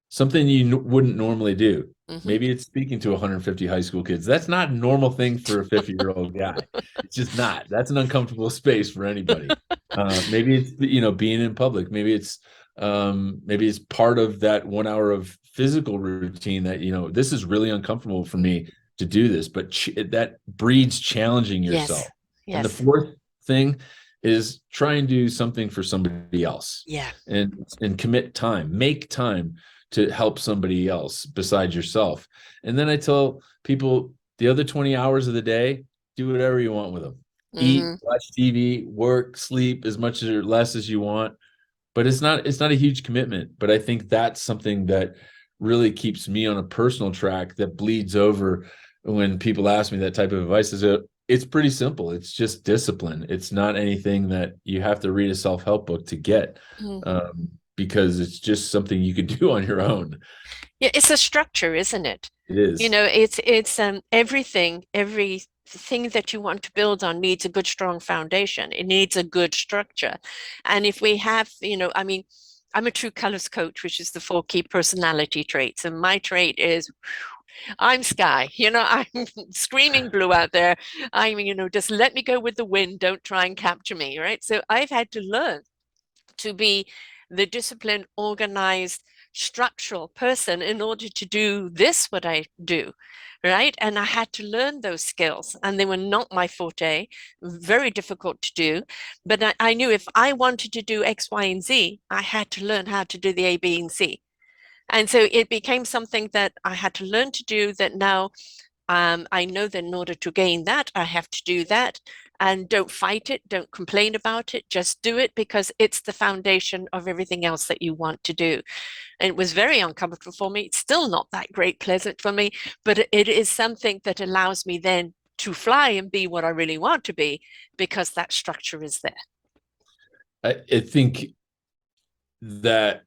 something you wouldn't normally do. Mm-hmm. Maybe it's speaking to 150 high school kids. That's not a normal thing for a 50-year-old guy. It's just not. That's an uncomfortable space for anybody. Maybe it's being in public. Maybe it's part of that 1 hour of physical routine that this is really uncomfortable for me to do this, but that breeds challenging yourself. Yes. And the Yes. fourth thing is try and do something for somebody else, Yeah. and commit time, make time to help somebody else besides yourself. And then I tell people the other 20 hours of the day, do whatever you want with them. Mm-hmm. Eat, watch TV, work, sleep as much or less as you want. But it's not a huge commitment. But I think that's something that really keeps me on a personal track that bleeds over when people ask me that type of advice. It's pretty simple. It's just discipline. It's not anything that you have to read a self-help book to get. Mm-hmm. Because it's just something you can do on your own. Yeah, it's a structure, isn't it? It is. It's everything that you want to build on needs a good, strong foundation. It needs a good structure. And if we have, I mean, I'm a true colors coach, which is the 4 key personality traits. And my trait is I'm sky, I'm screaming blue out there. Just let me go with the wind. Don't try and capture me, right? So I've had to learn to be the disciplined, organized, structural person in order to do this, what I do, right? And I had to learn those skills, and they were not my forte, very difficult to do. But I knew if I wanted to do X, Y, and Z, I had to learn how to do the A, B, and C. And so it became something that I had to learn to do that now I know that in order to gain that, I have to do that. And don't fight it, don't complain about it, just do it because it's the foundation of everything else that you want to do. And it was very uncomfortable for me. It's still not that great pleasant for me, but it is something that allows me then to fly and be what I really want to be because that structure is there. I think that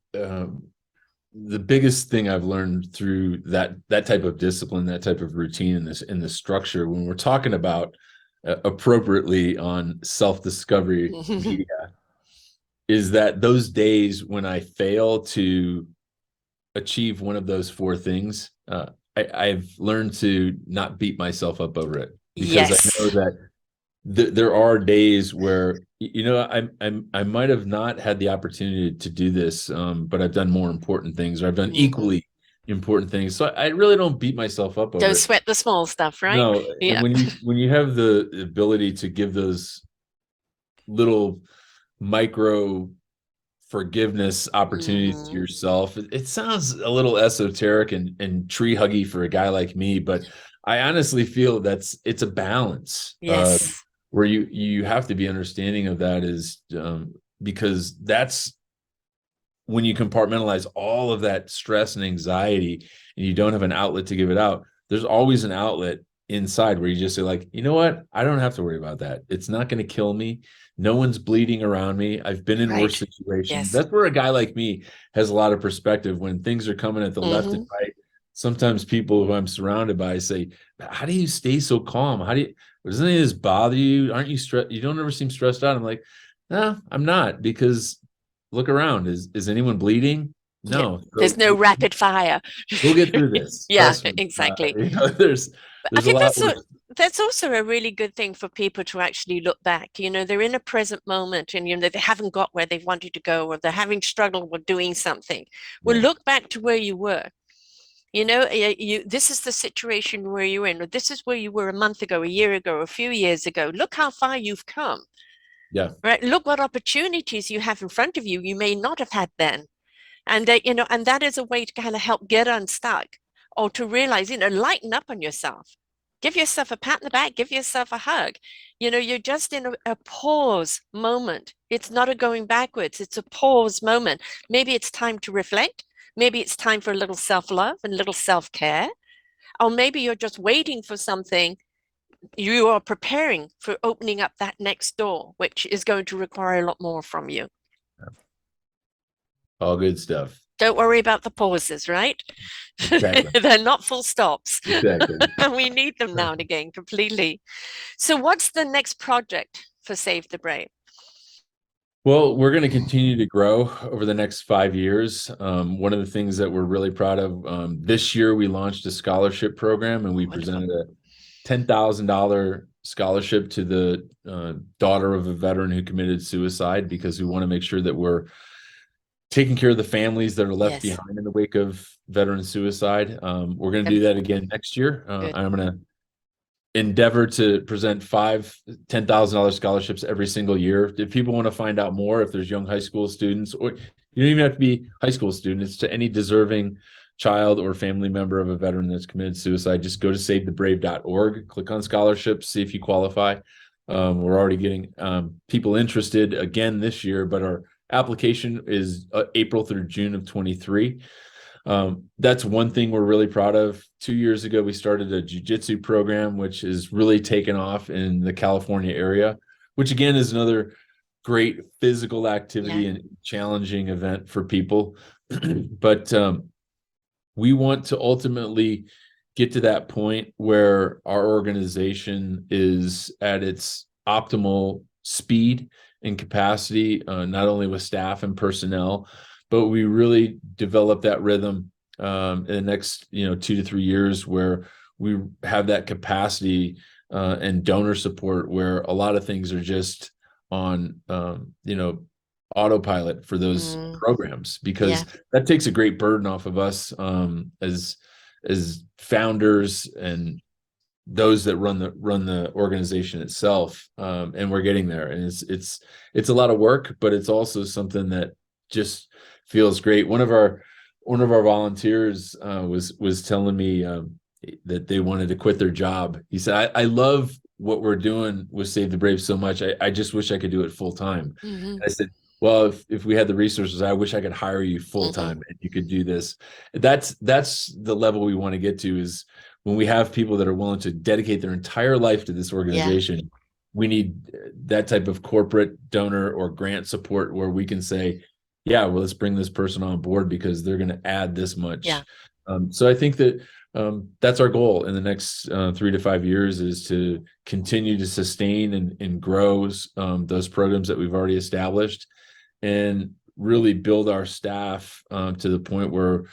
the biggest thing I've learned through that type of discipline, that type of routine in this structure, when we're talking about appropriately on self-discovery media, is that those days when I fail to achieve one of those four things, I've learned to not beat myself up over it, because I know Yes. that there are days where I might have not had the opportunity to do this, but I've done more important things, or I've done Mhm. equally important things. So I really don't beat myself up over Don't it. sweat the small stuff, right? No, and Yeah. when you have the ability to give those little micro forgiveness opportunities to Mhm. yourself, it sounds a little esoteric and tree huggy for a guy like me, but I honestly feel it's a balance, Yes. where you have to be understanding of that, is because that's when you compartmentalize all of that stress and anxiety and you don't have an outlet to give it out, there's always an outlet inside where you just say, like, you know what? I don't have to worry about that. It's not going to kill me. No one's bleeding around me. I've been in worse Right. situations. Yes. That's where a guy like me has a lot of perspective when things are coming at the left and Hmm. right. Sometimes people who I'm surrounded by say, how do you stay so calm? How do you, doesn't any of this bother you? Aren't you stressed? You don't ever seem stressed out. I'm like, no, I'm not, because look around. Is anyone bleeding? Yeah. No. There's So no rapid fire. we'll get through this. Yeah, Trust me. exactly. There's I there's a think lot worse. that's also a really good thing for people to actually look back. They're in a present moment, and they haven't got where they wanted to go, or they're having struggled with doing something. Well, Yeah. look back to where you were. This is the situation where you're in, or this is where you were a month ago, a year ago, a few years ago. Look how far you've come. Yeah. Right? Look what opportunities you have in front of you you may not have had then. And that is a way to kind of help get unstuck, or to realize, lighten up on yourself. Give yourself a pat in the back, give yourself a hug. You're just in a pause moment. It's not a going backwards, it's a pause moment. Maybe it's time to reflect. Maybe it's time for a little self-love and a little self-care. Or maybe you're just waiting for something. You are preparing for opening up that next door, which is going to require a lot more from you. All good stuff. Don't worry about the pauses, right? Exactly. They're not full stops. Exactly. And we need them now and again completely. So, what's the next project for Save the Brave? Well, we're going to continue to grow over the next 5 years. One of the things that we're really proud of, this year we launched a scholarship program, and we Wonderful. presented a $10,000 scholarship to the daughter of a veteran who committed suicide, because we want to make sure that we're taking care of the families that are left Yes. behind in the wake of veteran suicide. We're going to do Um, that again next year. Good. I'm going to endeavor to present five $10,000 scholarships every single year. If people want to find out more, if there's young high school students, or you don't even have to be high school students, to any deserving child or family member of a veteran that's committed suicide, just go to savethebrave.org, click on scholarships, see if you qualify. We're already getting people interested again this year, but our application is April through June of 23. That's one thing we're really proud of. 2 years ago, we started a jiu-jitsu program, which is really taken off in the California area, which again is another great physical Yeah. activity and challenging event for people. But we want to ultimately get to that point where our organization is at its optimal speed and capacity, not only with staff and personnel, but we really develop that rhythm in the next 2 to 3 years, where we have that capacity and donor support, where a lot of things are just on autopilot for those Mm, programs, yeah. because that takes a great burden off of us as founders and those that run the organization itself. And we're getting there, and it's a lot of work, but it's also something that just feels great. One of our volunteers was telling me that they wanted to quit their job. He said, I love what we're doing with Save the Brave so much. I just wish I could do it full time. Hmm. I said, well, if we had the resources, I wish I could hire you full Hmm. time and you could do this. That's the level we want to get to, is when we have people that are willing to dedicate their entire life to this Yeah. organization. We need that type of corporate donor or grant support where we can say, yeah, well, let's bring this person on board because they're going to add this much. Yeah. So I think that that's our goal in the next 3 to 5 years, is to continue to sustain and grow those programs that we've already established, and really build our staff to the point where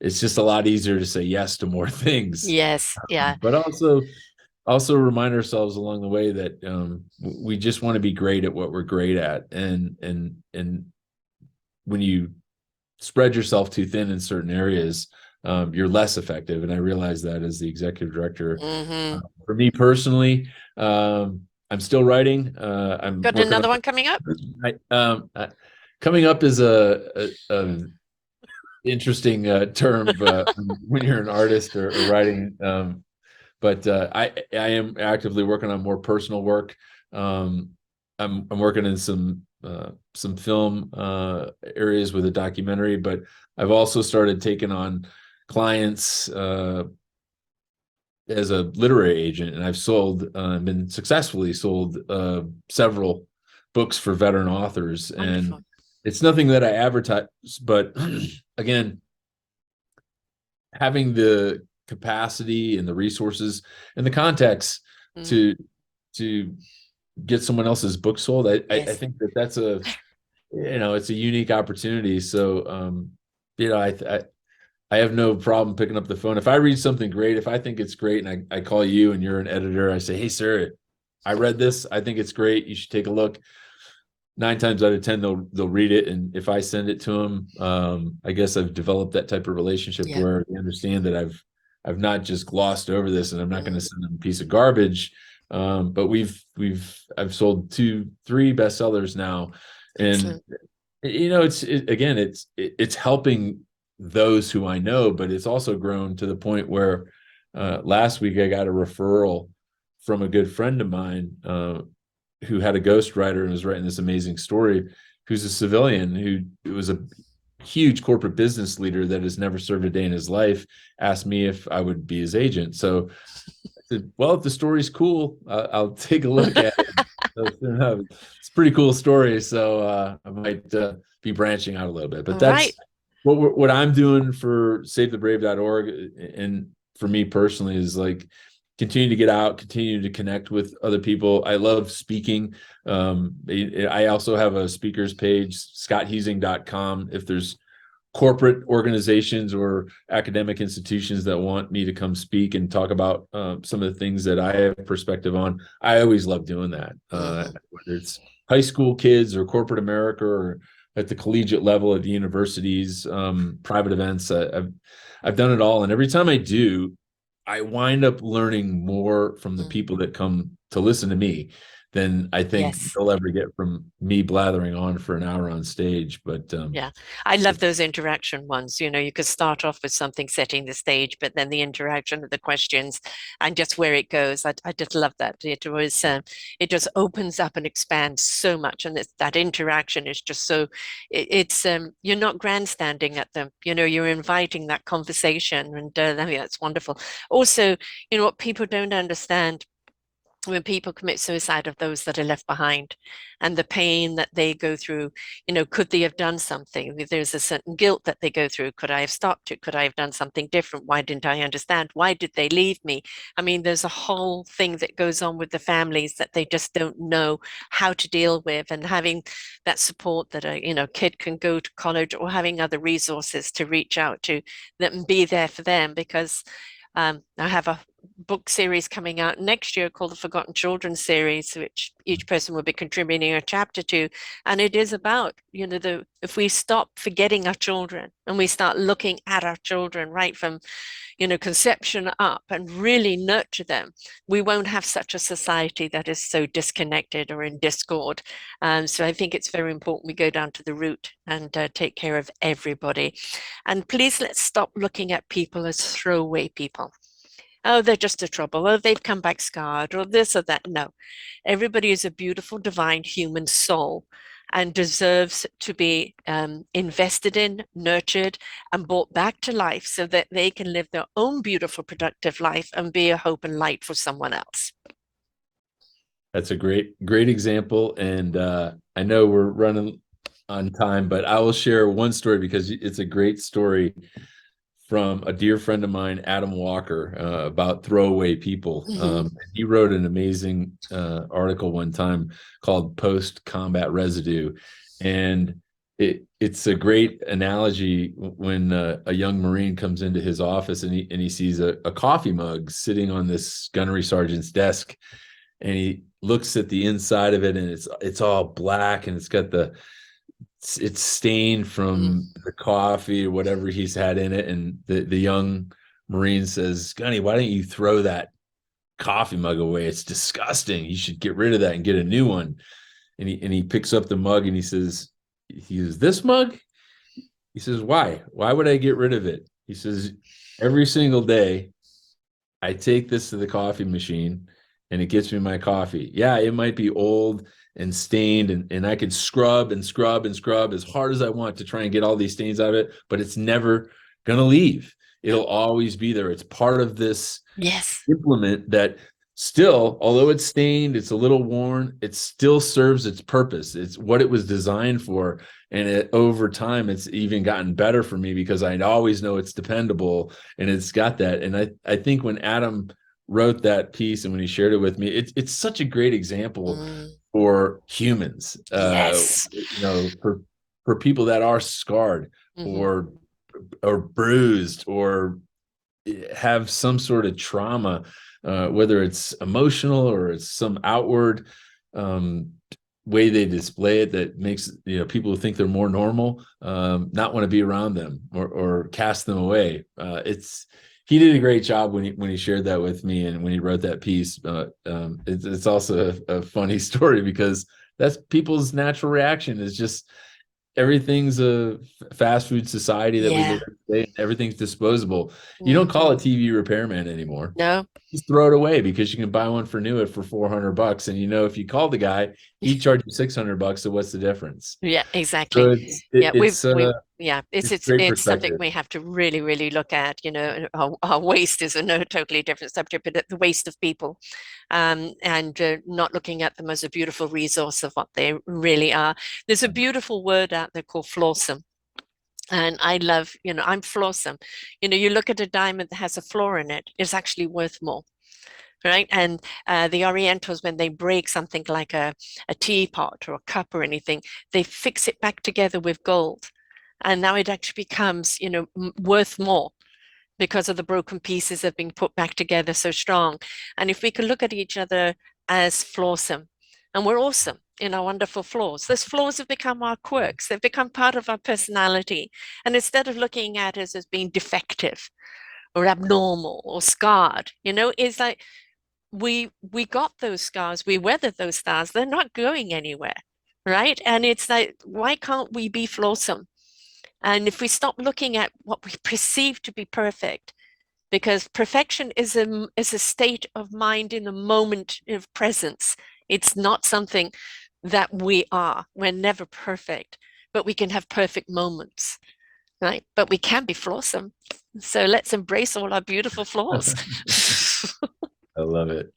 it's just a lot easier to say yes to more things. Yes. Yeah. But also remind ourselves along the way that we just want to be great at what we're great at, and when you spread yourself too thin in certain areas, you're less effective. And I realize that as the executive director. Hmm. For me personally, I'm still writing. I'm Got working on another one coming up? coming up is a interesting term when you're an artist or writing. But I am actively working on more personal work. I'm working in some some film areas with a documentary, but I've also started taking on clients as a literary agent, and I've been successfully sold several books for veteran authors, and Wonderful. it's nothing that I advertise, but again, having the capacity and the resources and the context Mm, to to get someone else's book sold, I yes. think that's a it's a unique opportunity. So you know, I have no problem picking up the phone. If I read something great, if I think it's great, and I call you and you're an editor, I say, hey, sir, I read this. I think it's great. You should take a look. 9 times out of 10, they'll read it. And if I send it to them, I guess I've developed that type of relationship Yeah. where they understand that I've not just glossed over this, and I'm not going to Mm, send them a piece of garbage. But I've sold 2, 3 bestsellers now, and excellent. again, it's helping those who I know, but it's also grown to the point where last week I got a referral from a good friend of mine who had a ghostwriter and was writing this amazing story, who's a civilian who was a huge corporate business leader that has never served a day in his life, asked me if I would be his agent. So I said, well, if the story's cool, I'll take a look at it. So, it's a pretty cool story. So I might be branching out a little bit, but All right. that's what I'm doing for SaveTheBrave.org. And for me personally is like continue to get out, continue to connect with other people. I love speaking. I also have a speakers page, scotthuesing.com. If there's corporate organizations or academic institutions that want me to come speak and talk about some of the things that I have perspective on, I always love doing that. Hmm. Whether it's high school kids or corporate America or at the collegiate level at the universities, private events, I've done it all, and every time I do, I wind up learning more from the Mm, people that come to listen to me than I think yes. they'll ever get from me blathering on for an hour on stage. But Yeah, I love those interaction ones. You could start off with something setting the stage, but then the interaction of the questions and just where it goes. I just love that. It just opens up and expands so much, and that interaction is just so. You're not grandstanding at them. You're inviting that conversation, and I mean that's wonderful. Also, what people don't understand when people commit suicide of those that are left behind and the pain that they go through, could they have done something? There's a certain guilt that they go through. Could I have stopped it? Could I have done something different? Why didn't I understand? Why did they leave me? I mean, there's a whole thing that goes on with the families that they just don't know how to deal with, and having that support that a kid can go to college, or having other resources to reach out to that and be there for them. Because I have a book series coming out next year called the Forgotten Children series, which each person will be contributing a chapter to. And it is about, if we stop forgetting our children and we start looking at our children right from, conception up and really nurture them, we won't have such a society that is so disconnected or in discord. So I think it's very important we go down to the root and take care of everybody. And please let's stop looking at people as throwaway people. Oh, they're just a trouble. Oh, they've come back scarred, or this or that. No, everybody is a beautiful, divine human soul and deserves to be invested in, nurtured, and brought back to life so that they can live their own beautiful, productive life and be a hope and light for someone else. that's a great example. And I know we're running on time, but I will share one story because it's a great story from a dear friend of mine, Adam Walker, about throwaway people. Mm-hmm. He wrote an amazing article one time called Post Combat Residue. And it's a great analogy when a young Marine comes into his office and he sees a coffee mug sitting on this gunnery sergeant's desk, and he looks at the inside of it, and it's all black, and it's stained Mm. from the coffee or whatever he's had in it. And the young Marine says, Gunny, why don't you throw that coffee mug away? It's disgusting. You should get rid of that and get a new one. And he picks up the mug and he says, this mug? He says, why? Why would I get rid of it? He says, every single day I take this to the coffee machine and it gets me my coffee. Yeah, it might be old and stained, and I could scrub and scrub and scrub as hard as I want to try and get all these stains out of it, but it's never gonna leave. It'll always be there. It's part of this Yes. implement that still, although it's stained, it's a little worn, it still serves its purpose. It's what it was designed for. And over time, it's even gotten better for me because I always know it's dependable and it's got that. And I think when Adam wrote that piece and when he shared it with me, it's such a great example Mm, for humans, yes. for people that are scarred Hmm. or bruised or have some sort of trauma, whether it's emotional or it's some outward um, way they display it that makes people who think they're more normal not want to be around them or cast them away. It's He did a great job when he shared that with me and when he wrote that piece. It's also a funny story because that's people's natural reaction is just everything's a fast food society that we live Yeah. in today. Everything's disposable. You don't call Hmm. a TV repairman anymore. No. Just throw it away because you can buy one for new for $400. And if you call the guy, he charges you $600. So what's the difference? Yeah, So exactly. it's Yeah, it, it's we've yeah, it's great it's something perspective. we have to really, really look at. Our waste is a no totally different subject, but the waste of people, and not looking at them as a beautiful resource of what they really are. There's a beautiful word out there called flawsome. And I love, I'm flawsome. You look at a diamond that has a flaw in it, it's actually worth more, right? And the Orientals, when they break something like a teapot or a cup or anything, they fix it back together with gold. And now it actually becomes, worth more because of the broken pieces have been put back together so strong. And if we can look at each other as flawsome, and we're awesome in our wonderful flaws, those flaws have become our quirks, they've become part of our personality. And instead of looking at us as being defective or abnormal or scarred, it's like we got those scars, we weathered those scars, they're not going anywhere, right? And it's like, why can't we be flawsome? And if we stop looking at what we perceive to be perfect, because perfection is a state of mind in the moment of presence. It's not something that we are. We're never perfect, but we can have perfect moments, right? But we can be flawsome. So let's embrace all our beautiful flaws. I love it.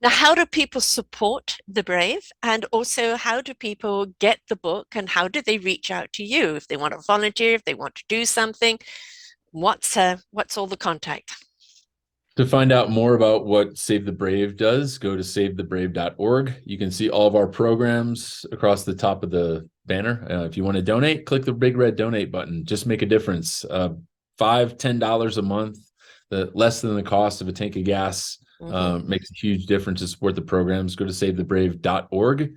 Now, how do people support the brave? And also, how do people get the book and how do they reach out to you if they want to volunteer, if they want to do something? What's all the contact? To find out more about what Save the Brave does, go to savethebrave.org. You can see all of our programs across the top of the banner. If you want to donate, click the big red donate button. Just make a difference. $5, $10 a month, less than the cost of a tank of gas, Mm-hmm. makes a huge difference to support the programs. Go to savethebrave.org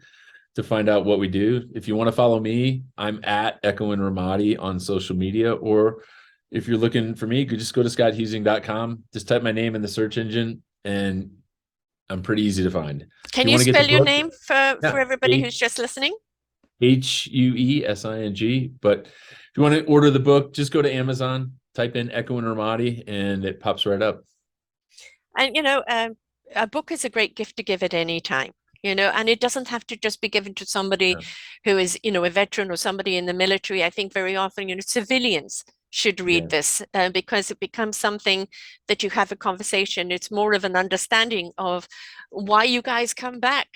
to find out what we do. If you want to follow me, I'm at Echo and Ramadi on social media, or if you're looking for me, you could just go to scotthuesing.com, just type my name in the search engine, and I'm pretty easy to find. If Can you you want to get the spell your book, name for yeah, everybody who's just listening? Huesing. But if you want to order the book, just go to Amazon, type in Echo and Ramadi, and it pops right up. And a book is a great gift to give at any time. And it doesn't have to just be given to somebody Yeah. who is, a veteran or somebody in the military. I think very often, civilians should read Yeah. this because it becomes something that you have a conversation. It's more of an understanding of why you guys come back.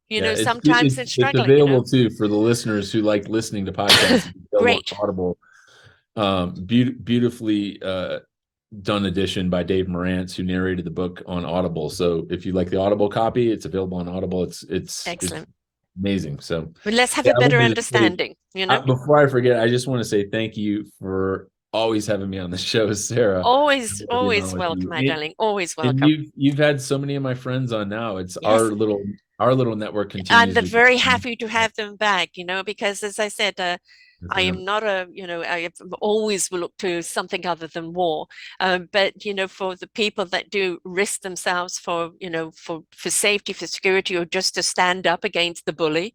Yeah, Sometimes it's it's struggling, available too for the listeners who like listening to podcasts. It's available Great. on Audible. Beautifully done edition by Dave Marantz, who narrated the book on Audible. So if you like the Audible copy, it's available on Audible. It's Excellent. amazing. So But let's have yeah, a I better wanted to say understanding. before I forget, I just want to say thank you for always having me on the show, Sarah. Always, Being on always with welcome, you. my darling. Always And welcome. you've had so many of my friends on now. It's Yes. our little network And continues they're to very grow. happy to have them back, because as I said, Yes, I ma'am. am not I have always will look to something other than war. But, for the people that do risk themselves for safety, for security, or just to stand up against the bully,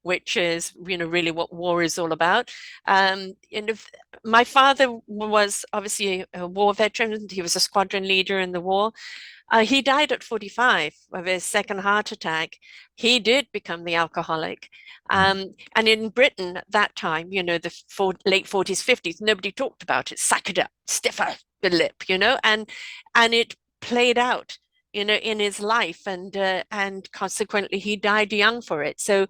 which is, really what war is all about. My father was obviously a war veteran. He was a squadron leader in the war. He died at 45 of his second heart attack. He did become the alcoholic. And in Britain at that time, the late 40s, 50s, nobody talked about it. Suck it up, stiffer the lip, and it played out, in his life, and consequently he died young for it. So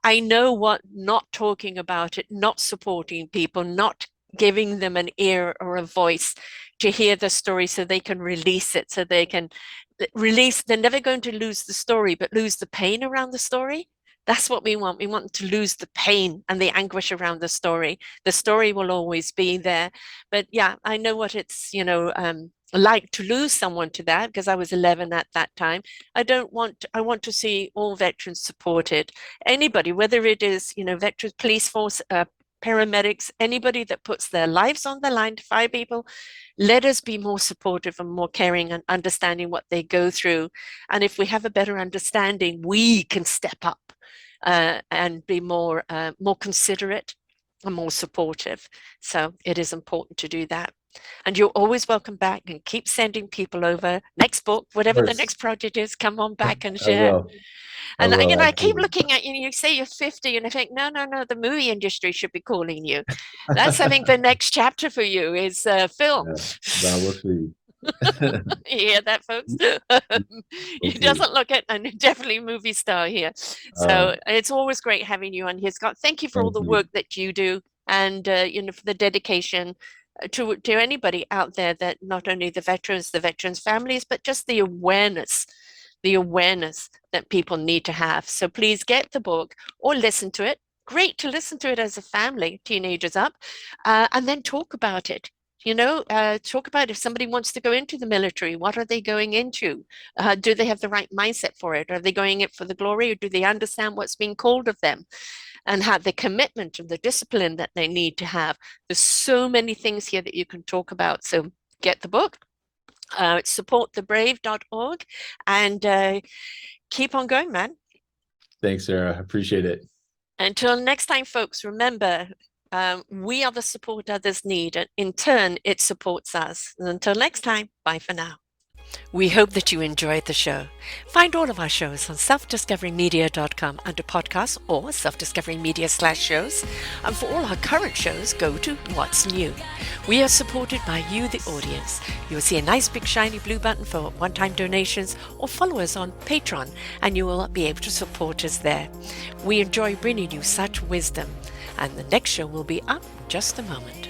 I know what not talking about it, not supporting people, not giving them an ear or a voice to hear the story so they can release it, so they can release. They're never going to lose the story, but lose the pain around the story. That's what we want. We want to lose the pain and the anguish around the story. The story will always be there. But yeah, I know what it's, like to lose someone to that, because I was 11 at that time. I want to see all veterans supported. Anybody, whether it is, veterans, police force, paramedics, anybody that puts their lives on the line to fire people, let us be more supportive and more caring and understanding what they go through. And if we have a better understanding, we can step up and be more considerate and more supportive. So it is important to do that. And you're always welcome back, and keep sending people over. Next book, whatever the next project is, come on back and share. And I keep looking at you. You say you're 50, and I think, no, the movie industry should be calling you. That's, I think, the next chapter for you is film. Yeah, we'll see. You hear that, folks? He doesn't look at, and definitely movie star here. So it's always great having you on here, Scott. Thank you for all the work that you do, and for the dedication to anybody out there, that not only the veterans families, but just the awareness that people need to have. So please get the book or listen to it. Great to listen to it as a family, teenagers up, and then talk about it. Talk about if somebody wants to go into the military, what are they going into? Do they have the right mindset for it? Are they going it for the glory, or do they understand what's being called of them, and have the commitment and the discipline that they need to have? There's so many things here that you can talk about. So get the book, supportthebrave.org, and keep on going, man. Thanks, Sarah. I appreciate it. Until next time, folks, remember, we are the support others need, and in turn, it supports us. And until next time, bye for now. We hope that you enjoyed the show. Find all of our shows on selfdiscoverymedia.com under podcasts or self-discoverymedia/shows. And for all our current shows, go to What's New. We are supported by you, the audience. You will see a nice big shiny blue button for one-time donations, or follow us on Patreon, and you will be able to support us there. We enjoy bringing you such wisdom. And the next show will be up in just a moment.